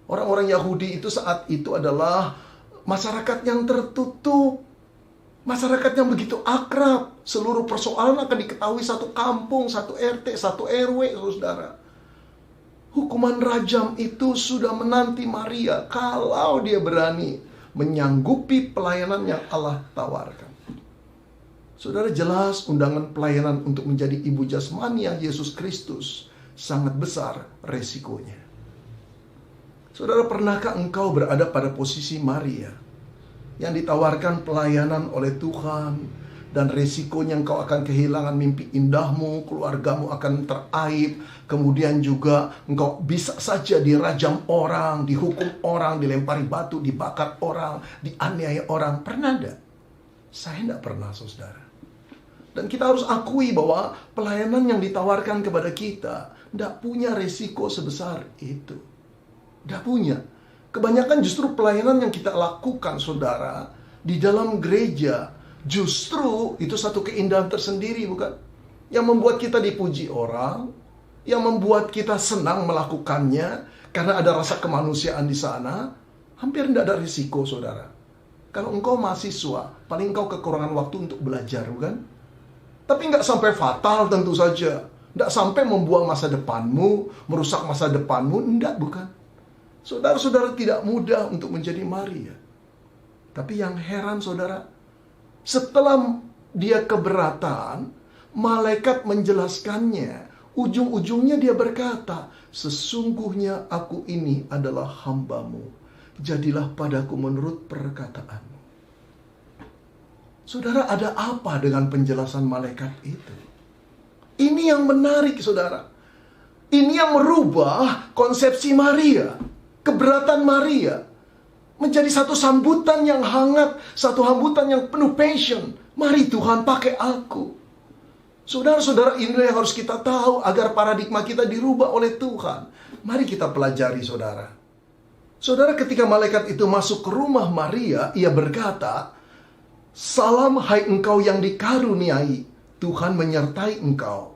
orang-orang Yahudi itu saat itu adalah masyarakat yang tertutup, masyarakat yang begitu akrab. Seluruh persoalan akan diketahui satu kampung, satu RT, satu RW, saudara. Hukuman rajam itu sudah menanti Maria kalau dia berani menyanggupi pelayanan yang Allah tawarkan. Saudara, jelas undangan pelayanan untuk menjadi ibu jasmani yang Yesus Kristus sangat besar resikonya. Saudara, pernahkah engkau berada pada posisi Maria yang ditawarkan pelayanan oleh Tuhan, dan resikonya engkau akan kehilangan mimpi indahmu, keluargamu akan teraib, kemudian juga engkau bisa saja dirajam orang, dihukum orang, dilempari batu, dibakar orang, dianiaya orang. Pernah enggak? Saya enggak pernah, saudara. Dan kita harus akui bahwa pelayanan yang ditawarkan kepada kita enggak punya resiko sebesar itu. Enggak punya. Kebanyakan justru pelayanan yang kita lakukan, saudara, di dalam gereja, justru itu satu keindahan tersendiri, bukan? Yang membuat kita dipuji orang, yang membuat kita senang melakukannya, karena ada rasa kemanusiaan di sana. Hampir tidak ada risiko, saudara. Kalau engkau mahasiswa, paling engkau kekurangan waktu untuk belajar, bukan? Tapi nggak sampai fatal tentu saja. Nggak sampai membuang masa depanmu, merusak masa depanmu, enggak, bukan? Saudara-saudara, tidak mudah untuk menjadi Maria. Tapi yang heran, saudara, setelah dia keberatan, malaikat menjelaskannya. Ujung-ujungnya dia berkata, sesungguhnya aku ini adalah hamba-Mu. Jadilah padaku menurut perkataanmu. Saudara, ada apa dengan penjelasan malaikat itu? Ini yang menarik, saudara. Ini yang merubah konsepsi Maria. Keberatan Maria menjadi satu sambutan yang hangat, satu sambutan yang penuh passion. Mari Tuhan, pakai aku. Saudara-saudara, inilah yang harus kita tahu agar paradigma kita dirubah oleh Tuhan. Mari kita pelajari, saudara. Saudara, ketika malaikat itu masuk ke rumah Maria, ia berkata, salam hai engkau yang dikaruniai, Tuhan menyertai engkau.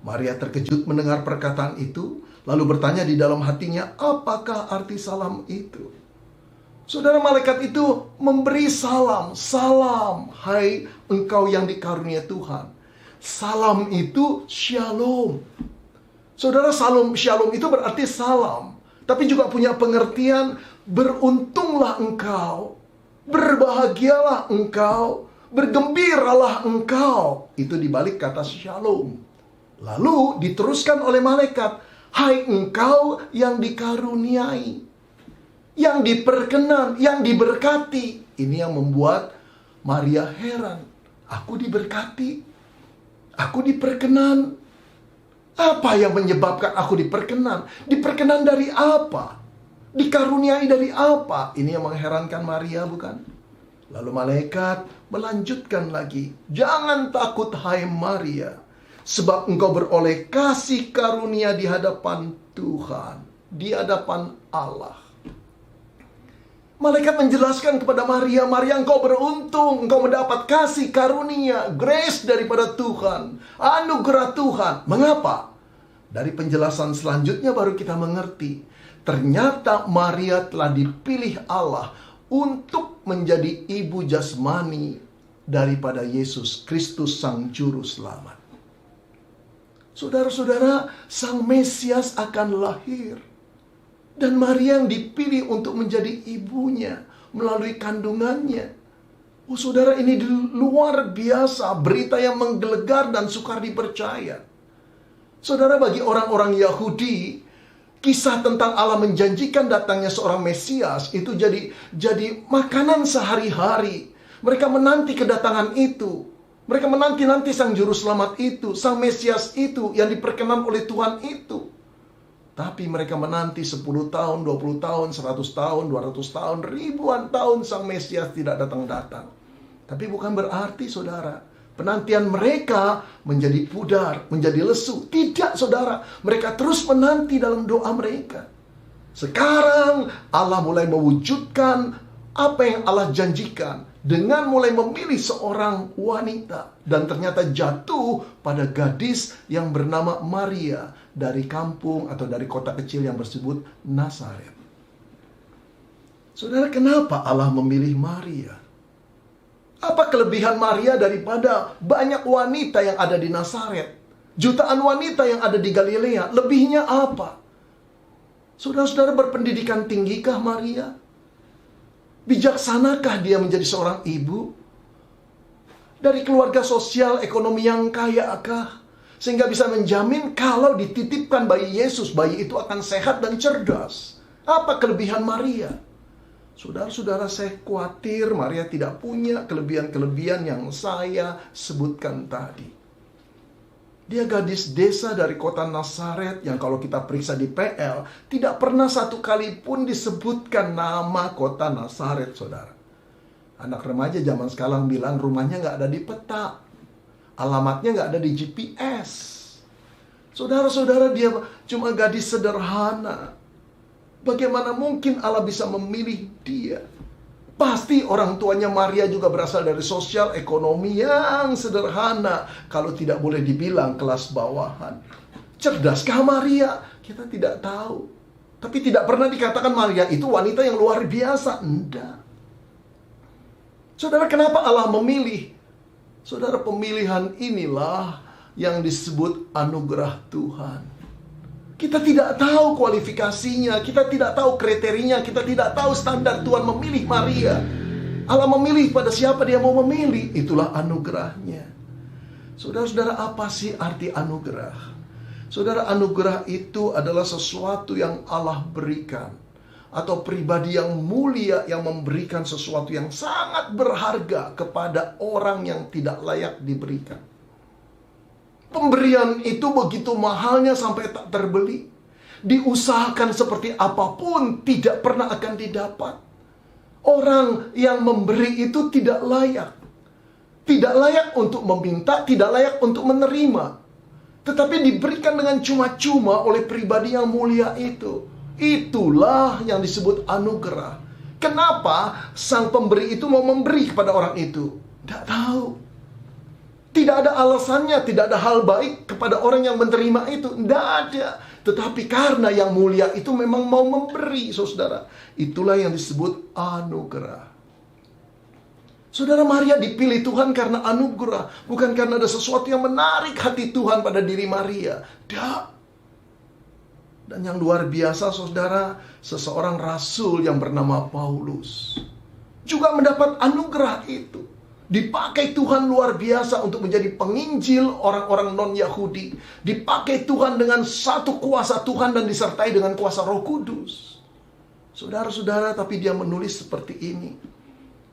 Maria terkejut mendengar perkataan itu, lalu bertanya di dalam hatinya, apakah arti salam itu? Saudara, malaikat itu memberi salam. Salam, hai engkau yang dikarunia Tuhan. Salam itu shalom. Saudara, shalom itu berarti salam. Tapi juga punya pengertian, beruntunglah engkau, berbahagialah engkau, bergembiralah engkau. Itu dibalik kata shalom. Lalu diteruskan oleh malaikat, hai engkau yang dikaruniai, yang diperkenan, yang diberkati. Ini yang membuat Maria heran. Aku diberkati, aku diperkenan. Apa yang menyebabkan aku diperkenan? Diperkenan dari apa? Dikaruniai dari apa? Ini yang mengherankan Maria, bukan? Lalu malaikat melanjutkan lagi, jangan takut hai Maria, sebab engkau beroleh kasih karunia di hadapan Tuhan, di hadapan Allah. Malaikat menjelaskan kepada Maria, Maria engkau beruntung, engkau mendapat kasih karunia, grace daripada Tuhan, anugerah Tuhan. Mengapa? Dari penjelasan selanjutnya baru kita mengerti. Ternyata Maria telah dipilih Allah untuk menjadi ibu jasmani daripada Yesus Kristus Sang Juru Selamat. Saudara-saudara, Sang Mesias akan lahir. Dan Maria yang dipilih untuk menjadi ibunya melalui kandungannya. Oh saudara, ini luar biasa, berita yang menggelegar dan sukar dipercaya. Saudara, bagi orang-orang Yahudi, kisah tentang Allah menjanjikan datangnya seorang Mesias itu jadi makanan sehari-hari. Mereka menanti kedatangan itu. Mereka menanti-nanti Sang Juru Selamat itu, Sang Mesias itu, yang diperkenan oleh Tuhan itu. Tapi mereka menanti 10 tahun, 20 tahun, 100 tahun, 200 tahun, ribuan tahun Sang Mesias tidak datang-datang. Tapi bukan berarti, saudara, penantian mereka menjadi pudar, menjadi lesu. Tidak, saudara. Mereka terus menanti dalam doa mereka. Sekarang Allah mulai mewujudkan apa yang Allah janjikan dengan mulai memilih seorang wanita, dan ternyata jatuh pada gadis yang bernama Maria dari kampung atau dari kota kecil yang disebut Nazaret. Saudara, kenapa Allah memilih Maria? Apa kelebihan Maria daripada banyak wanita yang ada di Nazaret? Jutaan wanita yang ada di Galilea, lebihnya apa? Saudara-saudara, berpendidikan tinggikah Maria? Bijaksanakah dia menjadi seorang ibu? Dari keluarga sosial ekonomi yang kayakah? Sehingga bisa menjamin kalau dititipkan bayi Yesus, bayi itu akan sehat dan cerdas. Apa kelebihan Maria? Saudara-saudara, saya khawatir Maria tidak punya kelebihan-kelebihan yang saya sebutkan tadi. Dia gadis desa dari kota Nazaret yang kalau kita periksa di PL, tidak pernah satu kali pun disebutkan nama kota Nazaret, saudara. Anak remaja zaman sekarang bilang rumahnya nggak ada di peta. Alamatnya nggak ada di GPS. Saudara-saudara, dia cuma gadis sederhana. Bagaimana mungkin Allah bisa memilih dia? Pasti orang tuanya Maria juga berasal dari sosial ekonomi yang sederhana. Kalau tidak boleh dibilang kelas bawahan. Cerdaskah Maria? Kita tidak tahu. Tapi tidak pernah dikatakan Maria itu wanita yang luar biasa. Enggak. Saudara, kenapa Allah memilih? Saudara, pemilihan inilah yang disebut anugerah Tuhan. Kita tidak tahu kualifikasinya, kita tidak tahu kriterinya, kita tidak tahu standar Tuhan memilih Maria. Allah memilih pada siapa dia mau memilih, itulah anugerahnya. Saudara-saudara, apa sih arti anugerah? Saudara, anugerah itu adalah sesuatu yang Allah berikan. Atau pribadi yang mulia yang memberikan sesuatu yang sangat berharga kepada orang yang tidak layak diberikan. Pemberian itu begitu mahalnya sampai tak terbeli. Diusahakan seperti apapun tidak pernah akan didapat. Orang yang memberi itu tidak layak. Tidak layak untuk meminta, tidak layak untuk menerima. Tetapi diberikan dengan cuma-cuma oleh pribadi yang mulia itu. Itulah yang disebut anugerah. Kenapa sang pemberi itu mau memberi kepada orang itu? Tidak tahu. Tidak ada alasannya, tidak ada hal baik kepada orang yang menerima itu. Tidak ada. Tetapi karena yang mulia itu memang mau memberi, saudara. Itulah yang disebut anugerah. Saudara, Maria dipilih Tuhan karena anugerah. Bukan karena ada sesuatu yang menarik hati Tuhan pada diri Maria. Tidak. Dan yang luar biasa, saudara, seseorang rasul yang bernama Paulus juga mendapat anugerah itu. Dipakai Tuhan luar biasa untuk menjadi penginjil orang-orang non-Yahudi. Dipakai Tuhan dengan satu kuasa Tuhan dan disertai dengan kuasa Roh Kudus. Saudara-saudara, tapi dia menulis seperti ini.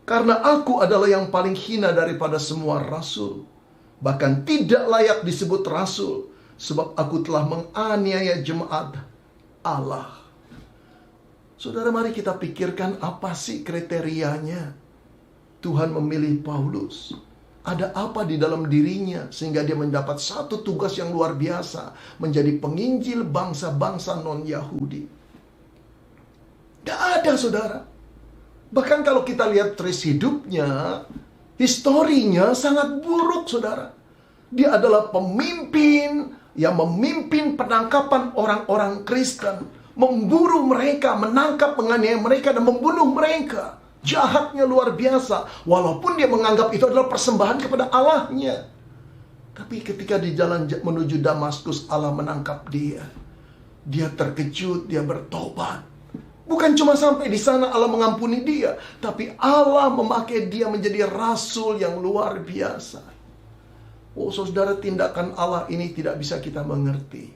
Karena aku adalah yang paling hina daripada semua rasul. Bahkan tidak layak disebut rasul. Sebab aku telah menganiaya jemaat Allah. Saudara, mari kita pikirkan apa sih kriterianya Tuhan memilih Paulus. Ada apa di dalam dirinya sehingga dia mendapat satu tugas yang luar biasa, menjadi penginjil bangsa-bangsa non-Yahudi. Tidak ada, saudara. Bahkan kalau kita lihat trace hidupnya, historinya sangat buruk, saudara. Dia adalah pemimpin yang memimpin penangkapan orang-orang Kristen, memburu mereka, menangkap, menganiaya mereka, dan membunuh mereka. Jahatnya luar biasa. Walaupun dia menganggap itu adalah persembahan kepada Allahnya. Tapi ketika di jalan menuju Damaskus, Allah menangkap dia. Dia terkejut, dia bertobat. Bukan cuma sampai di sana Allah mengampuni dia, tapi Allah memakai dia menjadi rasul yang luar biasa. Oh saudara, tindakan Allah ini tidak bisa kita mengerti.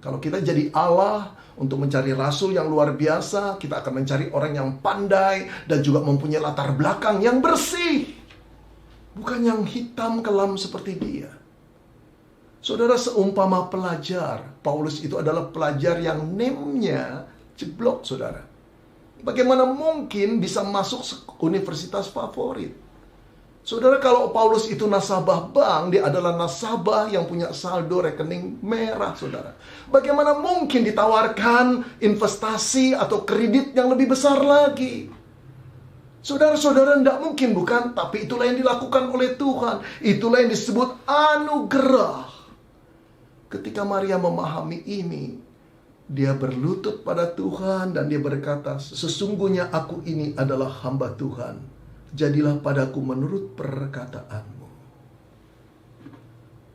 Kalau kita jadi Allah untuk mencari rasul yang luar biasa, kita akan mencari orang yang pandai dan juga mempunyai latar belakang yang bersih. Bukan yang hitam kelam seperti dia. Saudara, seumpama pelajar, Paulus itu adalah pelajar yang name-nya jeblok, saudara. Bagaimana mungkin bisa masuk universitas favorit? Saudara, kalau Paulus itu nasabah bank, dia adalah nasabah yang punya saldo rekening merah, saudara. Bagaimana mungkin ditawarkan investasi atau kredit yang lebih besar lagi? Saudara-saudara, tidak mungkin, bukan? Tapi itulah yang dilakukan oleh Tuhan. Itulah yang disebut anugerah. Ketika Maria memahami ini, dia berlutut pada Tuhan dan dia berkata, sesungguhnya aku ini adalah hamba Tuhan. Jadilah padaku menurut perkataanmu.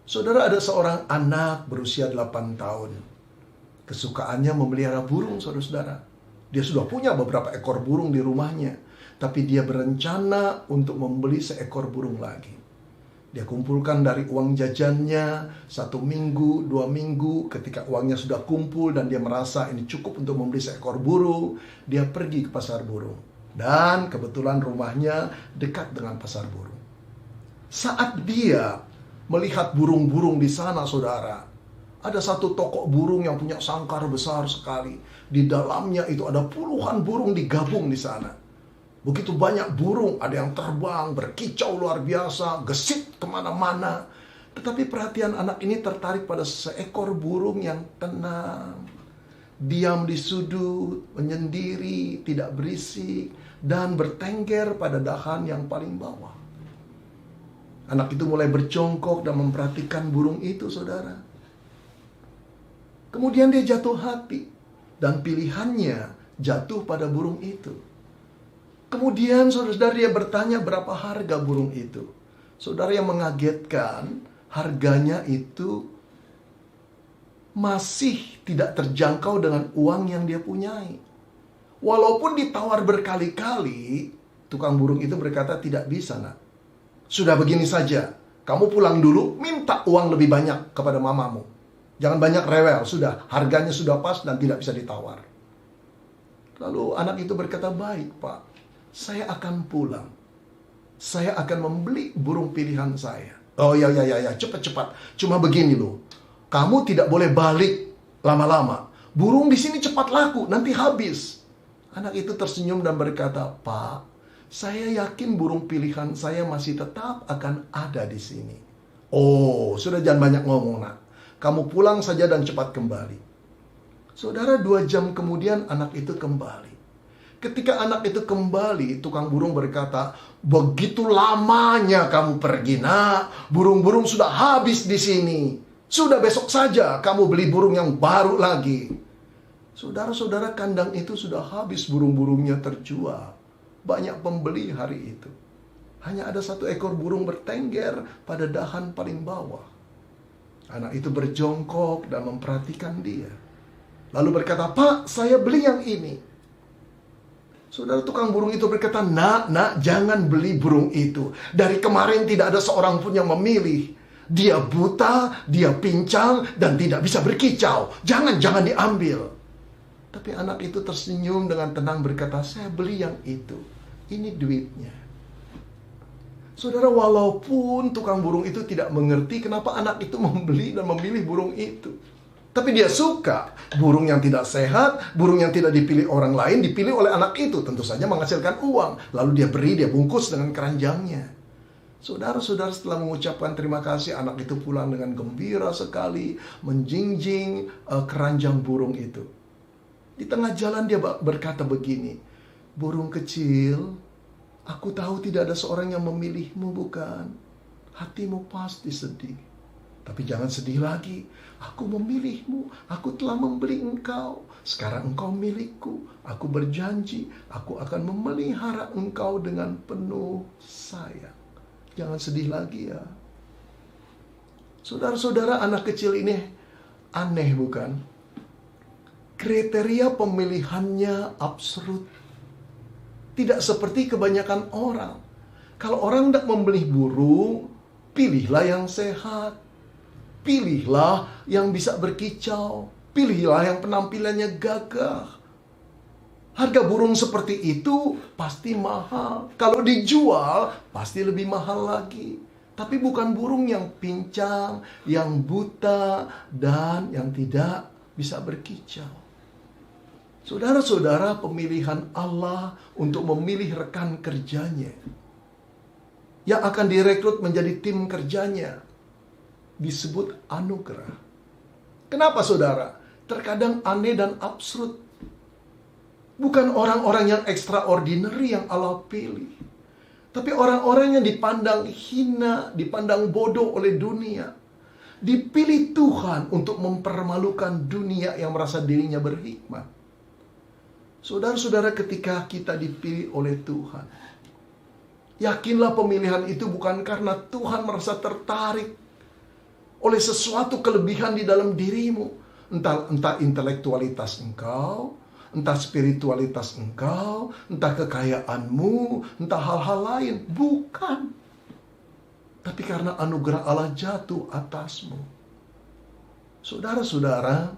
Saudara, ada seorang anak berusia 8 tahun. Kesukaannya memelihara burung, saudara-saudara. Dia sudah punya beberapa ekor burung di rumahnya. Tapi dia berencana untuk membeli seekor burung lagi. Dia kumpulkan dari uang jajannya 1 minggu, 2 minggu. Ketika uangnya sudah kumpul dan dia merasa ini cukup untuk membeli seekor burung, dia pergi ke pasar burung. Dan kebetulan rumahnya dekat dengan pasar burung. Saat dia melihat burung-burung di sana, saudara, ada satu toko burung yang punya sangkar besar sekali. Di dalamnya itu ada puluhan burung digabung di sana. Begitu banyak burung, ada yang terbang, berkicau luar biasa, gesit kemana-mana. Tetapi perhatian anak ini tertarik pada seekor burung yang tenang. Diam di sudut, menyendiri, tidak berisik, dan bertengger pada dahan yang paling bawah. Anak itu mulai berjongkok dan memperhatikan burung itu, saudara. Kemudian dia jatuh hati, dan pilihannya jatuh pada burung itu. Kemudian saudara dia bertanya berapa harga burung itu. Saudara, yang mengagetkan, harganya itu masih tidak terjangkau dengan uang yang dia punyai. Walaupun ditawar berkali-kali, tukang burung itu berkata, tidak bisa, nak. Sudah begini saja, kamu pulang dulu, minta uang lebih banyak kepada mamamu. Jangan banyak rewel, sudah, harganya sudah pas dan tidak bisa ditawar. Lalu anak itu berkata, baik pak, saya akan pulang. Saya akan membeli burung pilihan saya. Oh ya, cepat-cepat. Cuma begini loh, kamu tidak boleh balik lama-lama. Burung di sini cepat laku, nanti habis. Anak itu tersenyum dan berkata, Pak, saya yakin burung pilihan saya masih tetap akan ada di sini. Oh, sudah, jangan banyak ngomong, nak. Kamu pulang saja dan cepat kembali. Saudara, 2 jam kemudian anak itu kembali. Ketika anak itu kembali, tukang burung berkata, begitu lamanya kamu pergi, nak. Burung-burung sudah habis di sini. Sudah besok saja kamu beli burung yang baru lagi. Saudara-saudara, kandang itu sudah habis, burung-burungnya terjual. Banyak pembeli hari itu. Hanya ada 1 ekor burung bertengger pada dahan paling bawah. Anak itu berjongkok dan memperhatikan dia. Lalu berkata, Pak, saya beli yang ini. Saudara, tukang burung itu berkata, nak, jangan beli burung itu. Dari kemarin tidak ada seorang pun yang memilih. Dia buta, dia pincang, dan tidak bisa berkicau. Jangan diambil. Tapi anak itu tersenyum dengan tenang berkata, saya beli yang itu. Ini duitnya. Saudara, walaupun tukang burung itu tidak mengerti kenapa anak itu membeli dan memilih burung itu. Tapi dia suka. Burung yang tidak sehat, burung yang tidak dipilih orang lain, dipilih oleh anak itu. Tentu saja menghasilkan uang. Lalu dia beri, dia bungkus dengan keranjangnya. Saudara-saudara, setelah mengucapkan terima kasih, anak itu pulang dengan gembira sekali, menjinjing keranjang burung itu. Di tengah jalan dia berkata begini, burung kecil, aku tahu tidak ada seorang yang memilihmu, bukan? Hatimu pasti sedih. Tapi jangan sedih lagi. Aku memilihmu. Aku telah membeli engkau. Sekarang engkau milikku. Aku berjanji. Aku akan memelihara engkau dengan penuh sayang. Jangan sedih lagi ya. Saudara-saudara, anak kecil ini aneh, bukan? Kriteria pemilihannya absurd. Tidak seperti kebanyakan orang. Kalau orang hendak membeli burung, pilihlah yang sehat. Pilihlah yang bisa berkicau. Pilihlah yang penampilannya gagah. Harga burung seperti itu pasti mahal. Kalau dijual, pasti lebih mahal lagi. Tapi bukan burung yang pincang, yang buta, dan yang tidak bisa berkicau. Saudara-saudara, pemilihan Allah untuk memilih rekan kerjanya yang akan direkrut menjadi tim kerjanya disebut anugerah. Kenapa, saudara? Terkadang aneh dan absurd. Bukan orang-orang yang extraordinary yang Allah pilih, tapi orang-orang yang dipandang hina, dipandang bodoh oleh dunia, dipilih Tuhan untuk mempermalukan dunia yang merasa dirinya berhikmat. Saudara-saudara, ketika kita dipilih oleh Tuhan, yakinlah pemilihan itu bukan karena Tuhan merasa tertarik oleh sesuatu kelebihan di dalam dirimu. Entah intelektualitas engkau, entah spiritualitas engkau, entah kekayaanmu, entah hal-hal lain. Bukan. tapi karena anugerah Allah jatuh atasmu. Saudara-saudara,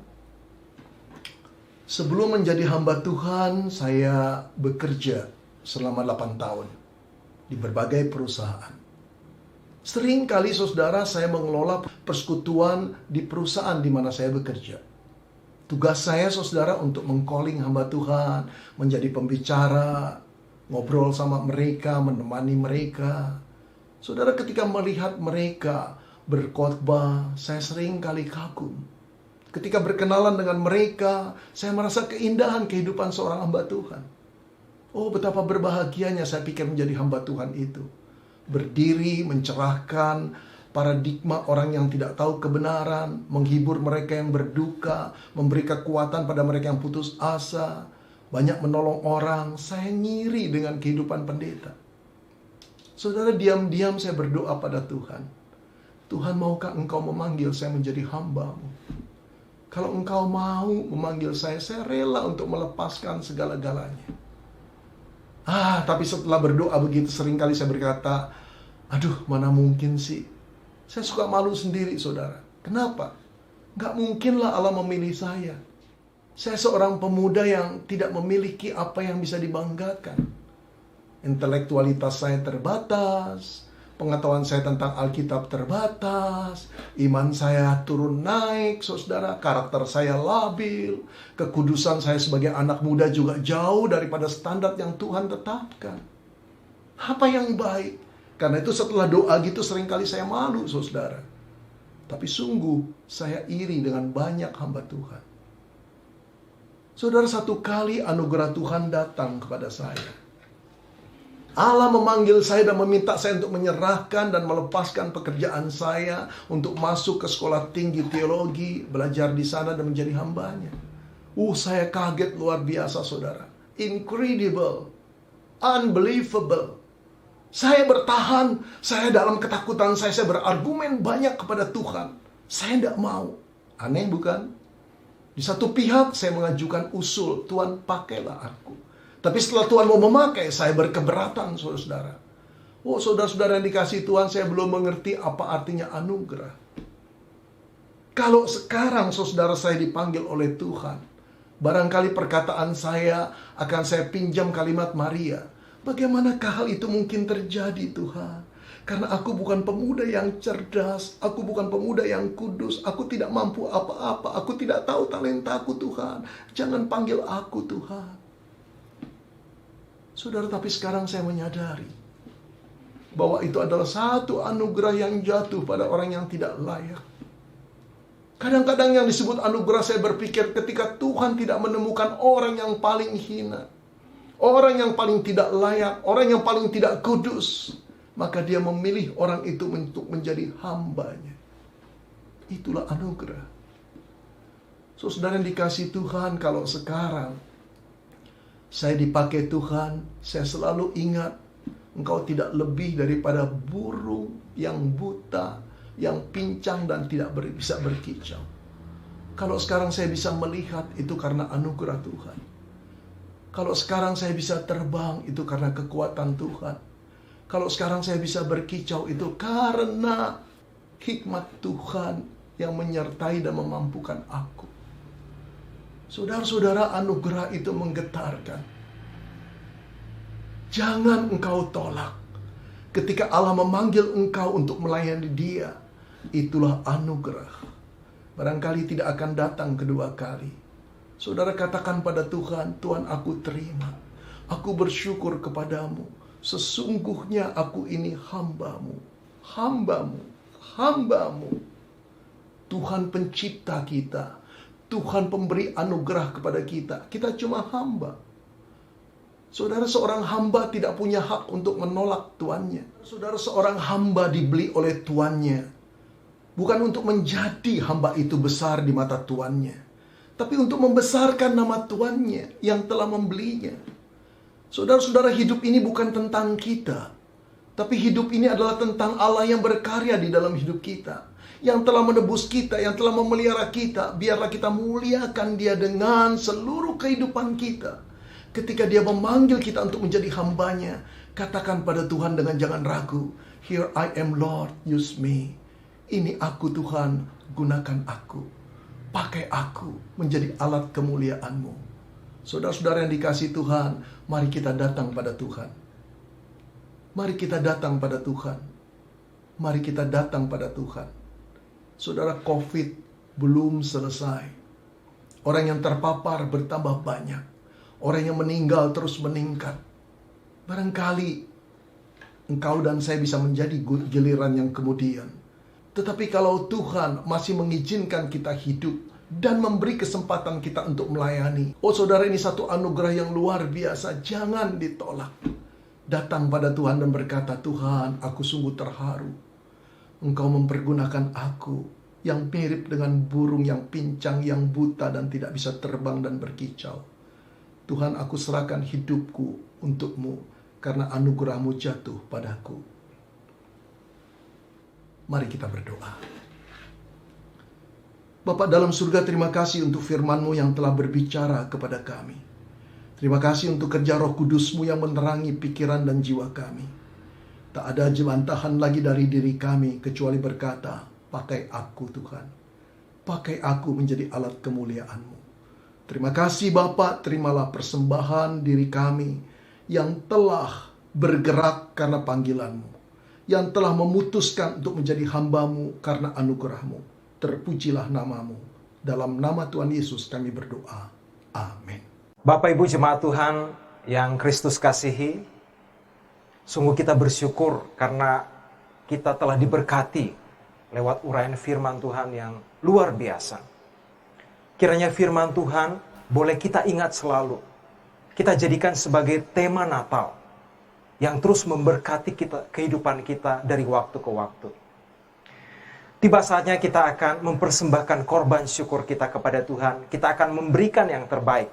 sebelum menjadi hamba Tuhan, saya bekerja selama 8 tahun di berbagai perusahaan. Sering kali saudara saya mengelola persekutuan di perusahaan di mana saya bekerja. Tugas saya saudara untuk meng-calling hamba Tuhan, menjadi pembicara, ngobrol sama mereka, menemani mereka. Saudara, ketika melihat mereka berkhotbah, saya sering kali kagum. Ketika berkenalan dengan mereka, saya merasa keindahan kehidupan seorang hamba Tuhan. Oh, betapa berbahagianya saya pikir menjadi hamba Tuhan itu. Berdiri, mencerahkan paradigma orang yang tidak tahu kebenaran, menghibur mereka yang berduka, memberi kekuatan pada mereka yang putus asa, banyak menolong orang. Saya ngiri dengan kehidupan pendeta. Saudara, diam-diam saya berdoa pada Tuhan. Tuhan, maukah Engkau memanggil saya menjadi hamba-Mu? Kalau Engkau mau memanggil saya rela untuk melepaskan segala-galanya. Tapi setelah berdoa begitu, seringkali saya berkata, aduh, mana mungkin sih. Saya suka malu sendiri, saudara. Kenapa? Gak mungkinlah Allah memilih saya. Saya seorang pemuda yang tidak memiliki apa yang bisa dibanggakan. Intelektualitas saya terbatas, pengetahuan saya tentang Alkitab terbatas, iman saya turun naik, saudara, karakter saya labil, kekudusan saya sebagai anak muda juga jauh daripada standar yang Tuhan tetapkan. Apa yang baik? Karena itu setelah doa gitu seringkali saya malu, saudara. Tapi sungguh saya iri dengan banyak hamba Tuhan. Saudara, satu kali anugerah Tuhan datang kepada saya. Allah memanggil saya dan meminta saya untuk menyerahkan dan melepaskan pekerjaan saya untuk masuk ke sekolah tinggi teologi, belajar di sana dan menjadi hambanya. Saya kaget luar biasa, saudara. Incredible. Unbelievable. Saya bertahan, saya dalam ketakutan saya berargumen banyak kepada Tuhan. Saya tidak mau. Aneh bukan? Di satu pihak saya mengajukan usul, Tuhan pakailah aku. Tapi setelah Tuhan mau memakai, saya berkeberatan, saudara-saudara. Saudara-saudara yang dikasihi Tuhan, saya belum mengerti apa artinya anugerah. Kalau sekarang saudara saya dipanggil oleh Tuhan, barangkali perkataan saya akan saya pinjam kalimat Maria. Bagaimanakah hal itu mungkin terjadi, Tuhan? Karena aku bukan pemuda yang cerdas, aku bukan pemuda yang kudus, aku tidak mampu apa-apa, aku tidak tahu talentaku, Tuhan. Jangan panggil aku, Tuhan. Saudara, tapi sekarang saya menyadari bahwa itu adalah satu anugerah yang jatuh pada orang yang tidak layak. Kadang-kadang yang disebut anugerah, saya berpikir ketika Tuhan tidak menemukan orang yang paling hina, orang yang paling tidak layak, orang yang paling tidak kudus, maka dia memilih orang itu untuk menjadi hambanya. Itulah anugerah. Saudara yang dikasihi Tuhan, kalau sekarang saya dipakai Tuhan, saya selalu ingat, engkau tidak lebih daripada burung yang buta, yang pincang dan tidak bisa berkicau. Kalau sekarang saya bisa melihat, itu karena anugerah Tuhan. Kalau sekarang saya bisa terbang, itu karena kekuatan Tuhan. Kalau sekarang saya bisa berkicau, itu karena hikmat Tuhan yang menyertai dan memampukan aku. Saudara-saudara, anugerah itu menggetarkan. Jangan engkau tolak. Ketika Allah memanggil engkau untuk melayani Dia, itulah anugerah. Barangkali tidak akan datang kedua kali. Saudara, katakan pada Tuhan, Tuhan, aku terima. Aku bersyukur kepadamu. Sesungguhnya aku ini hamba-Mu. Hamba-Mu. Hamba-Mu. Tuhan pencipta kita. Tuhan pemberi anugerah kepada kita. Kita cuma hamba. Saudara, seorang hamba tidak punya hak untuk menolak tuannya. Saudara, seorang hamba dibeli oleh tuannya. Bukan untuk menjadi hamba itu besar di mata tuannya, tapi untuk membesarkan nama tuannya yang telah membelinya. Saudara-saudara, hidup ini bukan tentang kita, tapi hidup ini adalah tentang Allah yang berkarya di dalam hidup kita, yang telah menebus kita, yang telah memelihara kita. Biarlah kita muliakan Dia dengan seluruh kehidupan kita. Ketika Dia memanggil kita untuk menjadi hambanya, katakan pada Tuhan dengan jangan ragu, Here I am Lord, use me. Ini aku Tuhan, gunakan aku. Pakai aku menjadi alat kemuliaan-Mu. Saudara-saudara yang dikasihi Tuhan, mari kita datang pada Tuhan. Mari kita datang pada Tuhan. Mari kita datang pada Tuhan. Saudara, COVID belum selesai. Orang yang terpapar bertambah banyak. Orang yang meninggal terus meningkat. Barangkali engkau dan saya bisa menjadi giliran yang kemudian. Tetapi kalau Tuhan masih mengizinkan kita hidup dan memberi kesempatan kita untuk melayani, oh saudara, ini satu anugerah yang luar biasa. Jangan ditolak. Datang pada Tuhan dan berkata, Tuhan, aku sungguh terharu. Engkau mempergunakan aku yang mirip dengan burung yang pincang, yang buta dan tidak bisa terbang dan berkicau. Tuhan, aku serahkan hidupku untuk-Mu karena anugerah-Mu jatuh padaku. Mari kita berdoa. Bapa dalam surga, terima kasih untuk firman-Mu yang telah berbicara kepada kami. Terima kasih untuk kerja Roh Kudus-Mu yang menerangi pikiran dan jiwa kami. Tak ada bantahan lagi dari diri kami kecuali berkata, pakai aku Tuhan. Pakai aku menjadi alat kemuliaan-Mu. Terima kasih Bapa, terimalah persembahan diri kami yang telah bergerak karena panggilan-Mu. Yang telah memutuskan untuk menjadi hamba-Mu karena anugerah-Mu. Terpujilah nama-Mu. Dalam nama Tuhan Yesus kami berdoa. Amin. Bapak Ibu jemaat Tuhan yang Kristus kasihi, sungguh kita bersyukur karena kita telah diberkati lewat uraian firman Tuhan yang luar biasa. Kiranya firman Tuhan boleh kita ingat selalu. Kita jadikan sebagai tema Natal yang terus memberkati kehidupan kita dari waktu ke waktu. Tiba saatnya kita akan mempersembahkan korban syukur kita kepada Tuhan. Kita akan memberikan yang terbaik.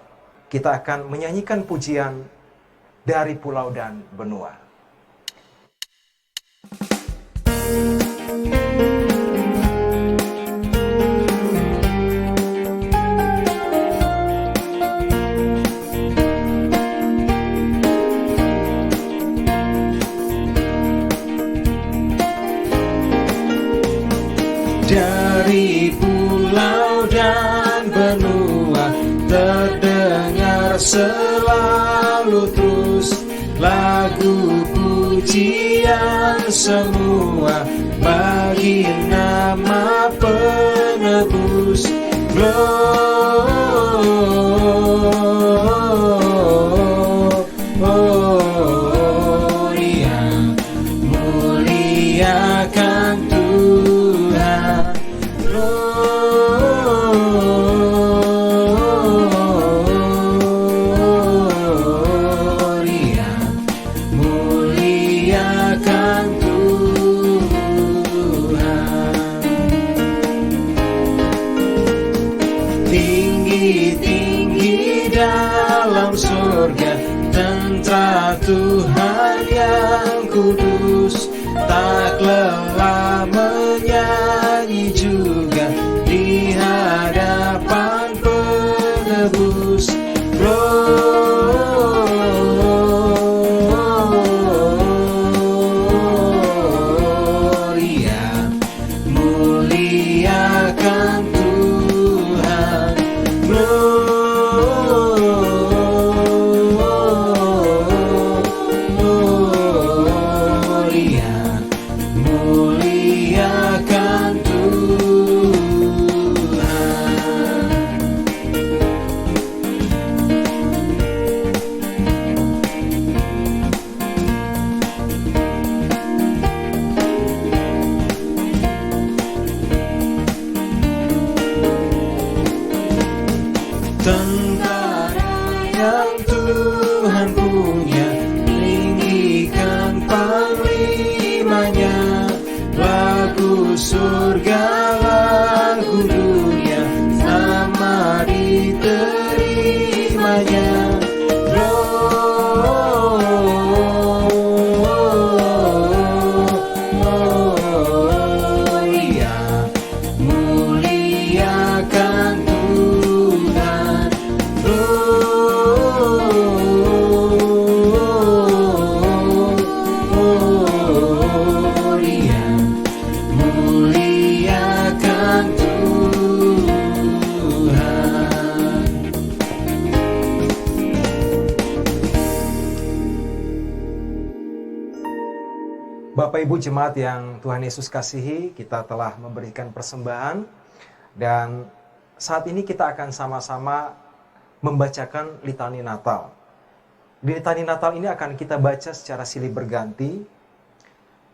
Kita akan menyanyikan pujian dari pulau dan benua. Dari pulau dan benua terdengar selalu terus lagu pujian semua bagi nama penebus. Gloria, muliakan Tuhan. Gloria, muliakan Tuhan. Tinggi-tinggi dalam surga, tentara Tuhan yang kudus, tak lelah menyanyi juga di hadapan penebus. Gloria, muliakan Tuhan. Gloria, muliakan Tuhan. Tentara yang Tuhan punya, tinggikan panglimanya. Lagu surga, lagu dunia, sama diterimanya. Gloria, muliakan Tuhan. Gloria, Bapak Ibu jemaat yang Tuhan Yesus kasihi, kita telah memberikan persembahan dan saat ini kita akan sama-sama membacakan litani Natal. Di litani Natal ini akan kita baca secara silih berganti,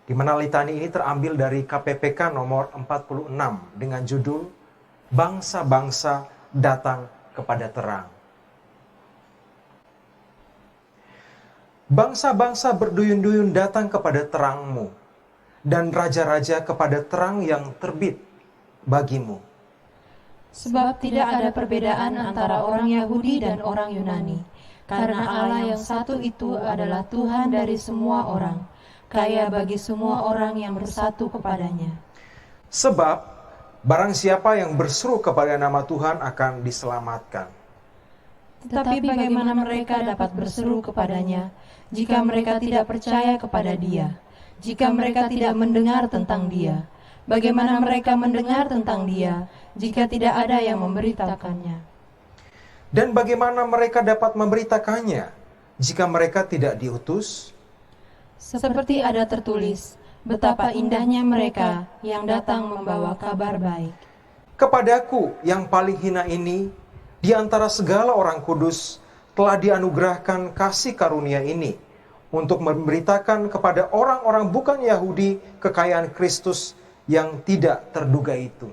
di mana litani ini terambil dari KPPK nomor 46 dengan judul Bangsa-bangsa datang kepada terang. Bangsa-bangsa berduyun-duyun datang kepada terangmu, dan raja-raja kepada terang yang terbit bagimu. Sebab tidak ada perbedaan antara orang Yahudi dan orang Yunani, karena Allah yang satu itu adalah Tuhan dari semua orang, kaya bagi semua orang yang bersatu kepadanya. Sebab barang siapa yang berseru kepada nama Tuhan akan diselamatkan. Tetapi bagaimana mereka dapat berseru kepadanya jika mereka tidak percaya kepada Dia? Jika mereka tidak mendengar tentang Dia, bagaimana mereka mendengar tentang Dia jika tidak ada yang memberitakannya? Dan bagaimana mereka dapat memberitakannya jika mereka tidak diutus? Seperti ada tertulis, betapa indahnya mereka yang datang membawa kabar baik. Kepadaku yang paling hina ini, di antara segala orang kudus, telah dianugerahkan kasih karunia ini, untuk memberitakan kepada orang-orang bukan Yahudi kekayaan Kristus yang tidak terduga itu.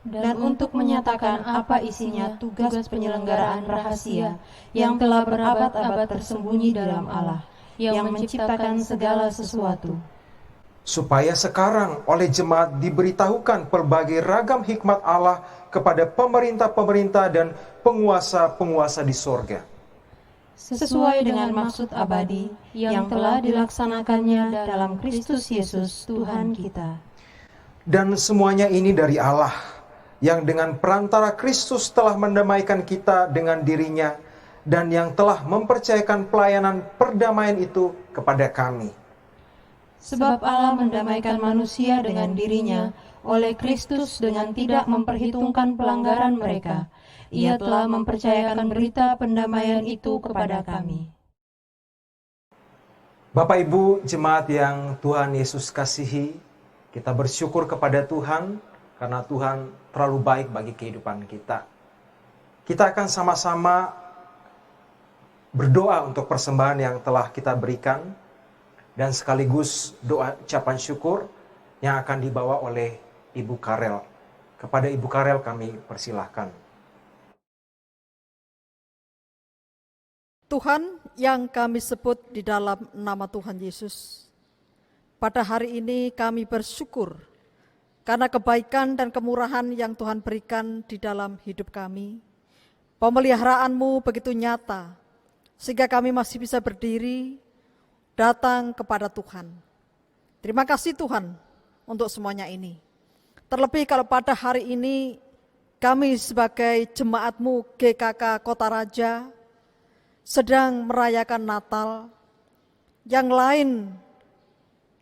Dan untuk menyatakan apa isinya tugas penyelenggaraan rahasia yang telah berabad-abad tersembunyi dalam Allah, yang menciptakan segala sesuatu. Supaya sekarang oleh jemaat diberitahukan pelbagai ragam hikmat Allah kepada pemerintah-pemerintah dan penguasa-penguasa di sorga. Sesuai dengan maksud abadi yang telah dilaksanakannya dalam Kristus Yesus Tuhan kita. Dan semuanya ini dari Allah, yang dengan perantara Kristus telah mendamaikan kita dengan dirinya, dan yang telah mempercayakan pelayanan perdamaian itu kepada kami. Sebab Allah mendamaikan manusia dengan dirinya oleh Kristus dengan tidak memperhitungkan pelanggaran mereka. Ia telah mempercayakan berita pendamaian itu kepada kami. Bapak Ibu jemaat yang Tuhan Yesus kasihi, kita bersyukur kepada Tuhan karena Tuhan terlalu baik bagi kehidupan kita. Kita akan sama-sama berdoa untuk persembahan yang telah kita berikan dan sekaligus doa ucapan syukur yang akan dibawa oleh Ibu Karel. Kepada Ibu Karel kami persilahkan. Tuhan yang kami sebut di dalam nama Tuhan Yesus, pada hari ini kami bersyukur karena kebaikan dan kemurahan yang Tuhan berikan di dalam hidup kami. Pemeliharaanmu begitu nyata, sehingga kami masih bisa berdiri, datang kepada Tuhan. Terima kasih Tuhan untuk semuanya ini. Terlebih kalau pada hari ini kami sebagai jemaat-Mu GKK Kota Raja sedang merayakan Natal, yang lain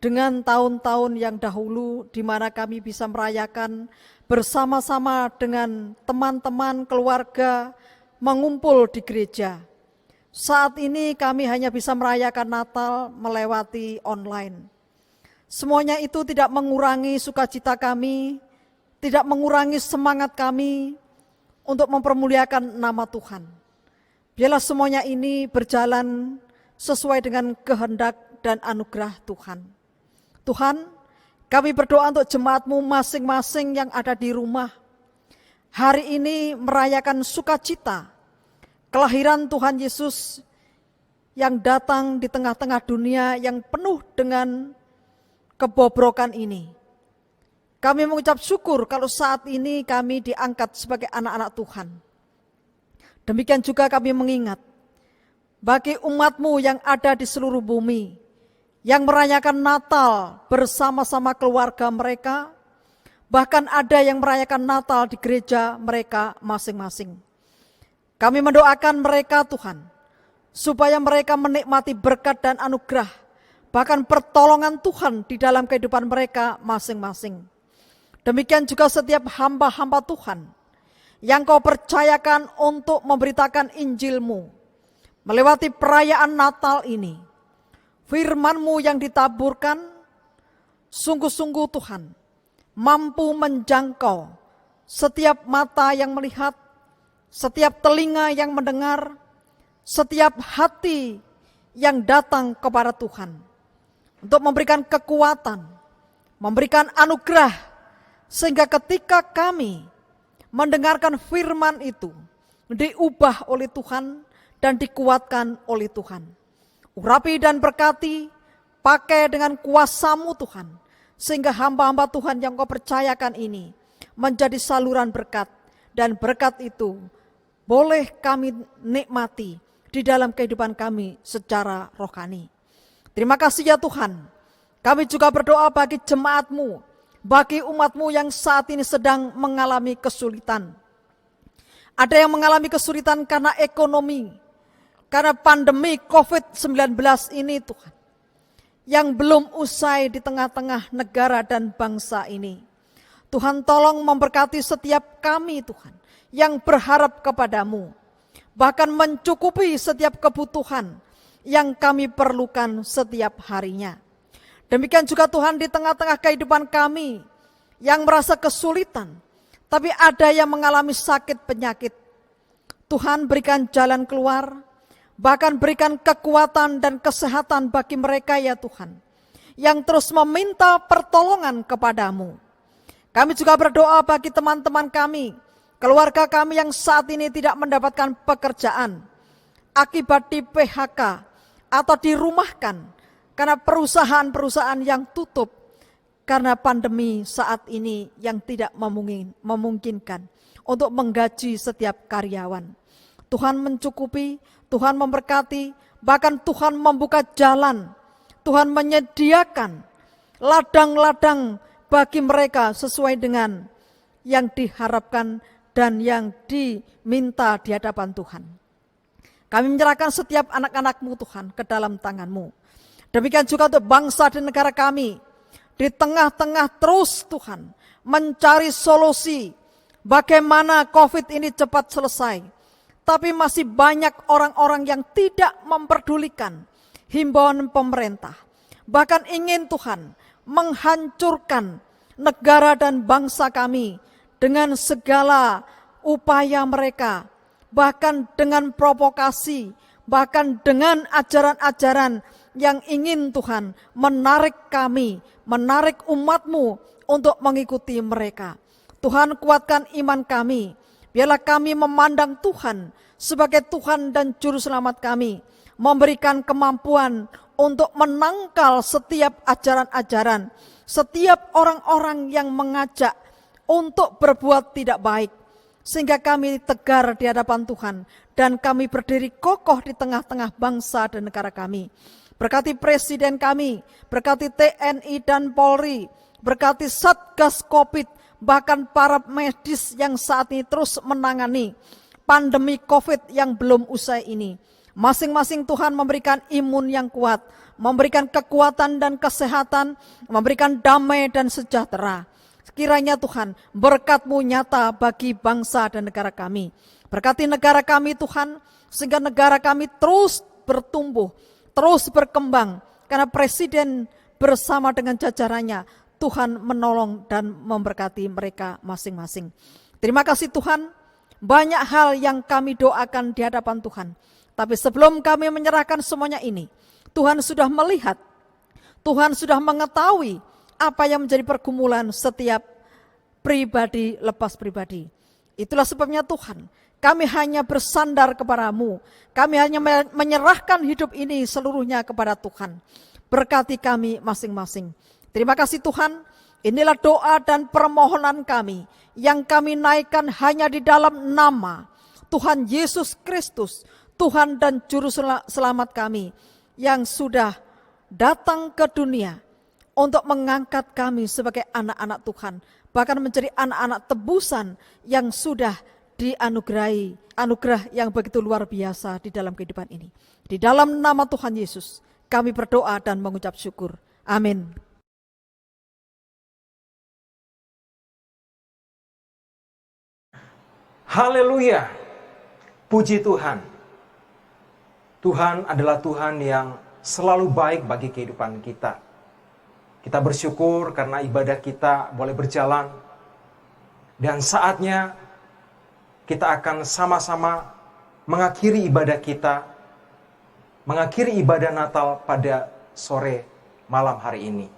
dengan tahun-tahun yang dahulu di mana kami bisa merayakan bersama-sama dengan teman-teman keluarga mengumpul di gereja. Saat ini kami hanya bisa merayakan Natal melewati online. Semuanya itu tidak mengurangi sukacita kami, tidak mengurangi semangat kami untuk mempermuliakan nama Tuhan. Biarlah semuanya ini berjalan sesuai dengan kehendak dan anugerah Tuhan. Tuhan, kami berdoa untuk jemaat-Mu masing-masing yang ada di rumah. Hari ini merayakan sukacita, kelahiran Tuhan Yesus yang datang di tengah-tengah dunia yang penuh dengan kebobrokan ini. Kami mengucap syukur kalau saat ini kami diangkat sebagai anak-anak Tuhan. Demikian juga kami mengingat bagi umat-Mu yang ada di seluruh bumi, yang merayakan Natal bersama-sama keluarga mereka, bahkan ada yang merayakan Natal di gereja mereka masing-masing. Kami mendoakan mereka Tuhan, supaya mereka menikmati berkat dan anugerah, bahkan pertolongan Tuhan di dalam kehidupan mereka masing-masing. Demikian juga setiap hamba-hamba Tuhan, yang Kau percayakan untuk memberitakan Injil-Mu, melewati perayaan Natal ini. Firman-Mu yang ditaburkan sungguh-sungguh Tuhan mampu menjangkau setiap mata yang melihat, setiap telinga yang mendengar, setiap hati yang datang kepada Tuhan untuk memberikan kekuatan, memberikan anugerah, sehingga ketika kami mendengarkan firman itu diubah oleh Tuhan dan dikuatkan oleh Tuhan. Urapi dan berkati, pakai dengan kuasa-Mu Tuhan, sehingga hamba-hamba Tuhan yang Kau percayakan ini menjadi saluran berkat, dan berkat itu boleh kami nikmati di dalam kehidupan kami secara rohani. Terima kasih ya Tuhan. Kami juga berdoa bagi jemaat-Mu, bagi umat-Mu yang saat ini sedang mengalami kesulitan. Ada yang mengalami kesulitan karena ekonomi, karena pandemi COVID-19 ini Tuhan, yang belum usai di tengah-tengah negara dan bangsa ini. Tuhan tolong memberkati setiap kami Tuhan, yang berharap kepadamu, bahkan mencukupi setiap kebutuhan yang kami perlukan setiap harinya. Demikian juga Tuhan di tengah-tengah kehidupan kami, yang merasa kesulitan, tapi ada yang mengalami sakit penyakit. Tuhan berikan jalan keluar, bahkan berikan kekuatan dan kesehatan bagi mereka ya Tuhan, yang terus meminta pertolongan kepadamu. Kami juga berdoa bagi teman-teman kami, keluarga kami yang saat ini tidak mendapatkan pekerjaan, akibat di PHK atau dirumahkan, karena perusahaan-perusahaan yang tutup, karena pandemi saat ini yang tidak memungkinkan untuk menggaji setiap karyawan. Tuhan mencukupi, Tuhan memberkati, bahkan Tuhan membuka jalan, Tuhan menyediakan ladang-ladang bagi mereka sesuai dengan yang diharapkan dan yang diminta di hadapan Tuhan. Kami menyerahkan setiap anak-anak-Mu Tuhan ke dalam tangan-Mu. Demikian juga untuk bangsa dan negara kami, di tengah-tengah terus Tuhan mencari solusi bagaimana COVID ini cepat selesai. Tapi masih banyak orang-orang yang tidak memperdulikan himbauan pemerintah. Bahkan ingin Tuhan menghancurkan negara dan bangsa kami dengan segala upaya mereka, bahkan dengan provokasi, bahkan dengan ajaran-ajaran yang ingin Tuhan menarik kami, menarik umat-Mu untuk mengikuti mereka. Tuhan kuatkan iman kami, biarlah kami memandang Tuhan sebagai Tuhan dan Juru Selamat kami, memberikan kemampuan untuk menangkal setiap ajaran-ajaran, setiap orang-orang yang mengajak untuk berbuat tidak baik, sehingga kami tegar di hadapan Tuhan dan kami berdiri kokoh di tengah-tengah bangsa dan negara kami. Berkati Presiden kami, berkati TNI dan Polri, berkati Satgas COVID, bahkan para medis yang saat ini terus menangani pandemi COVID yang belum usai ini. Masing-masing Tuhan memberikan imun yang kuat, memberikan kekuatan dan kesehatan, memberikan damai dan sejahtera. Kiranya Tuhan berkat-Mu nyata bagi bangsa dan negara kami. Berkati negara kami Tuhan, sehingga negara kami terus bertumbuh, terus berkembang. Karena Presiden bersama dengan jajarannya, Tuhan menolong dan memberkati mereka masing-masing. Terima kasih Tuhan, banyak hal yang kami doakan di hadapan Tuhan. Tapi sebelum kami menyerahkan semuanya ini, Tuhan sudah melihat, Tuhan sudah mengetahui apa yang menjadi pergumulan setiap pribadi lepas pribadi. Itulah sebabnya Tuhan, kami hanya bersandar kepada-Mu, kami hanya menyerahkan hidup ini seluruhnya kepada Tuhan. Berkati kami masing-masing. Terima kasih Tuhan, inilah doa dan permohonan kami yang kami naikkan hanya di dalam nama Tuhan Yesus Kristus, Tuhan dan Juru Selamat kami yang sudah datang ke dunia untuk mengangkat kami sebagai anak-anak Tuhan, bahkan menjadi anak-anak tebusan yang sudah dianugerahi, anugerah yang begitu luar biasa di dalam kehidupan ini. Di dalam nama Tuhan Yesus, kami berdoa dan mengucap syukur. Amin. Haleluya, puji Tuhan. Tuhan adalah Tuhan yang selalu baik bagi kehidupan kita. Kita bersyukur karena ibadah kita boleh berjalan. Dan saatnya kita akan sama-sama mengakhiri ibadah kita, mengakhiri ibadah Natal pada sore malam hari ini.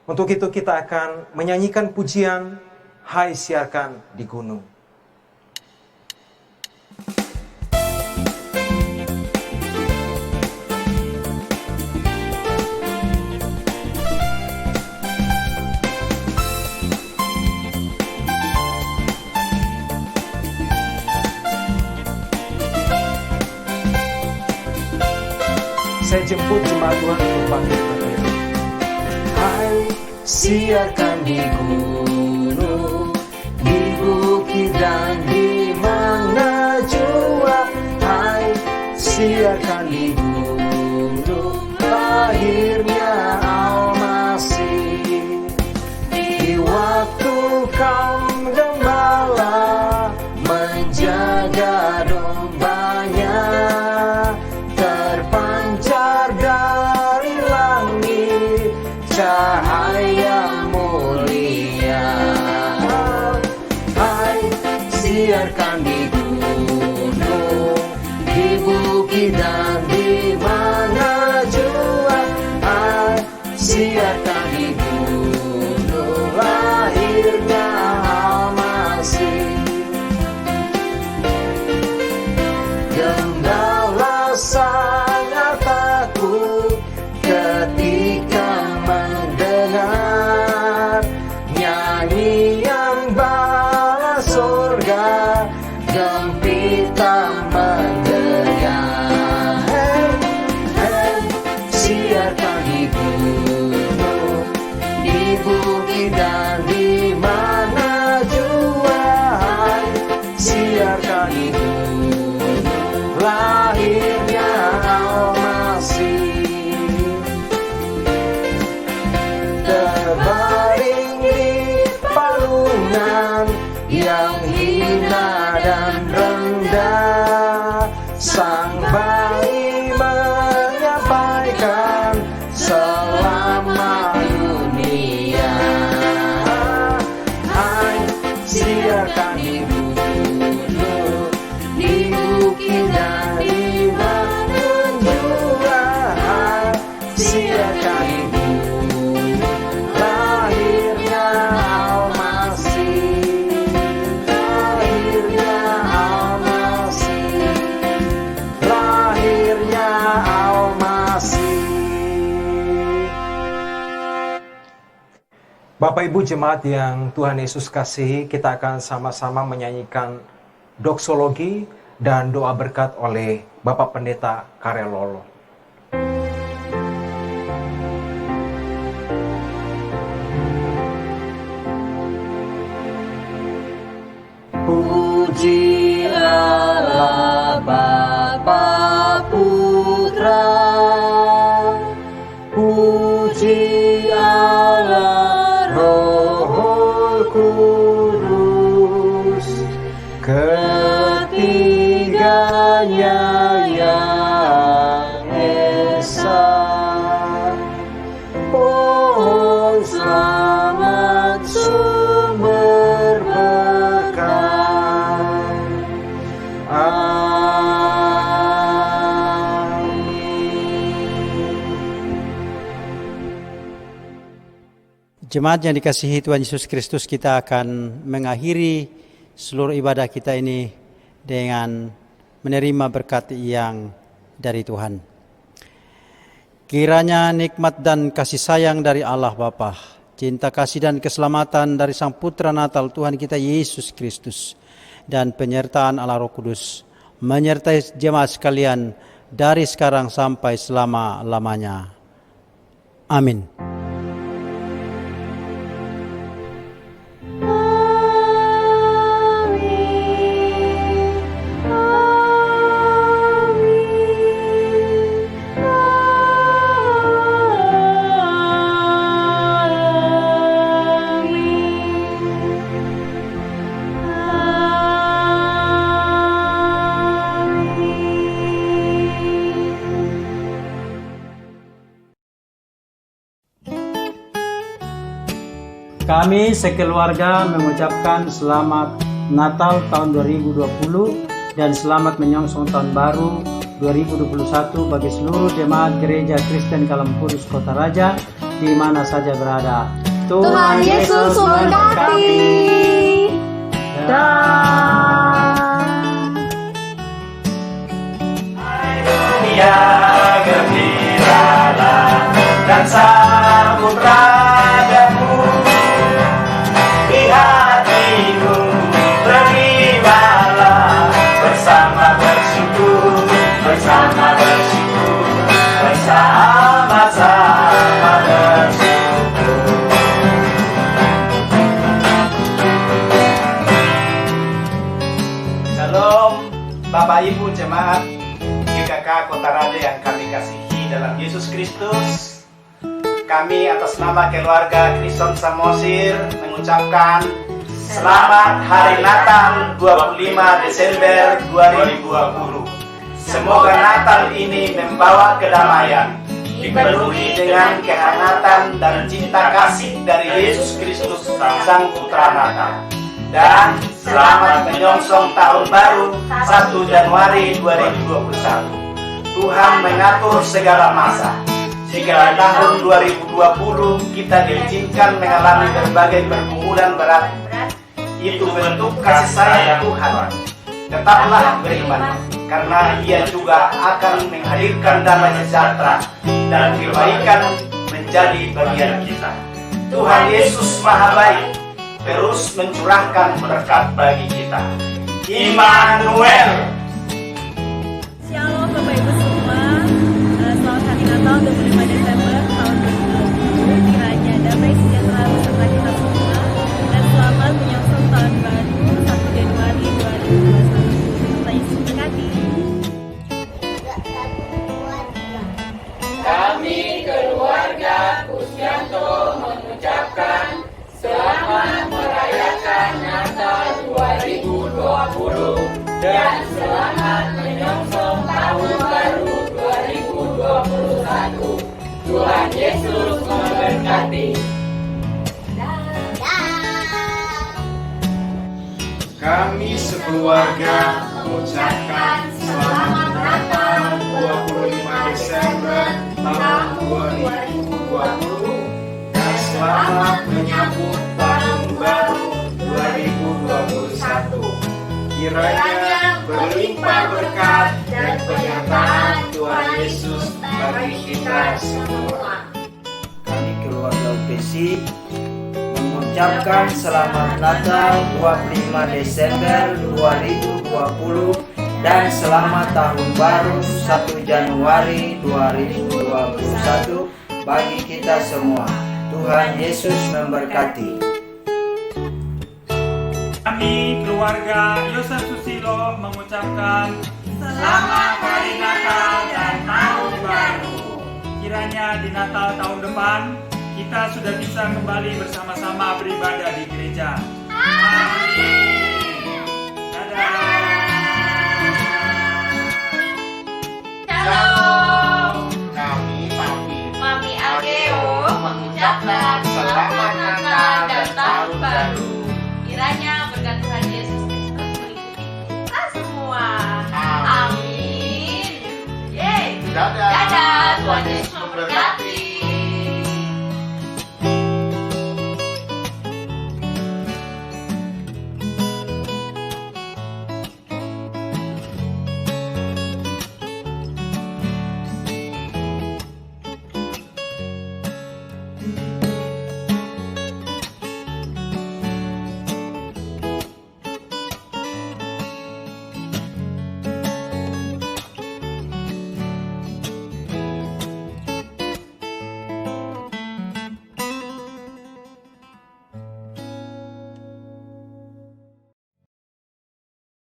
Untuk itu kita akan menyanyikan pujian Hai Siarkan di Gunung. Saya jemput jemaat Tuhan untuk bangkit berdiri. Hai, siarkan di gunung, di bukit dan di mana jua. Hai, siarkan di gunung, lahirnya Al-Masih. Di waktu kaum gembala menjaga dombanya, terpancar dari langit cahaya mulia. Hai, siarkan di gunung, di bukit dan di mana jua. Hai, siarkan di gunung, lahirnya Al-Masih. Gembala sangat takut ketika mendengar nyanyian bala surga, gempita mendengar. Hey, hey, siarkan di gunung, di bukit dan di mana jua. Hai, siarkan di gunung, lahirnya Al-Masih. Terbaring di palungan yang hina dan rendah, sang bayi menyampaikan selama dunia. Hai, siarkan di gunung, di bukit dan di mana jua. Hai, siarkan di gunung, lahirnya Al-Masih. Lahirnya Al-Masih. Lahirnya Al-Masih. Bapak Ibu jemaat yang Tuhan Yesus kasihi, kita akan sama-sama menyanyikan doksologi dan doa berkat oleh Bapak Pendeta Karelolo. Puji Allah Bapa Putra, puji Allah Roh Kudus, ketiganya yang esa. Pohon selamat sumber berkah. Jemaat yang dikasihi Tuhan Yesus Kristus, kita akan mengakhiri seluruh ibadah kita ini dengan menerima berkat yang dari Tuhan. Kiranya nikmat dan kasih sayang dari Allah Bapa, cinta kasih dan keselamatan dari Sang Putra Natal Tuhan kita Yesus Kristus, dan penyertaan Allah Roh Kudus menyertai jemaat sekalian dari sekarang sampai selama-lamanya. Amin. Kami sekeluarga mengucapkan selamat Natal tahun 2020 dan selamat menyongsong tahun baru 2021 bagi seluruh jemaat Gereja Kristen Kalam Kudus Kota Raja di mana saja berada. Tuhan Yesus memberkati. Dunia gembiralah dan sambut ragamu, di hatimu terimalah bersama bersyukur, bersama-sama bersyukur. Shalom Bapak Ibu Jemaat GKK Kota Raja yang kami kasihi dalam Yesus Kristus. Kami atas nama keluarga Kristen Samosir mengucapkan selamat Hari Natal 25 Desember 2020. Semoga Natal ini membawa kedamaian, dipenuhi dengan kehangatan dan cinta kasih dari Yesus Kristus Sang Putra Natal. Dan selamat menyongsong tahun baru 1 Januari 2021. Tuhan mengatur segala masa. Jika tahun 2020 kita diizinkan mengalami berbagai pergumulan berat, itu bentuk kasih sayang Tuhan. Tetaplah beriman, karena Ia juga akan menghadirkan damai sejahtera dan kebaikan menjadi bagian kita. Tuhan Yesus Maha Baik terus mencurahkan berkat bagi kita. Immanuel. Shalom Bapak Ibu semua, selamat Hari Natal 25 Desember tahun 2020. Kiranya damai sejahtera beserta kita semua dan selamat menyongsong tahun baru 1 Januari 2021. Tuhan Yesus memberkati. Kami keluarga Kusyanto mengucapkan selamat merayakan Natal 2020 dan selamat menyongsong tahun baru 2021. Tuhan Yesus memberkati. Kami sekeluarga mengucapkan selamat Natal 25 Desember tahun 2020 dan selamat menyambut tahun baru 2021. Kiranya berlimpah berkat dan penyertaan Tuhan Yesus bagi kita semua. Kami keluarga UPC mengucapkan selamat Natal 25 Desember 2020 dan selamat tahun baru 1 Januari 2021 bagi kita semua. Tuhan Yesus memberkati. Kami keluarga Yosef Susilo mengucapkan selamat Hari Natal dan Tahun Baru. Kiranya di Natal tahun depan kita sudah bisa kembali bersama-sama beribadah di gereja. Amin.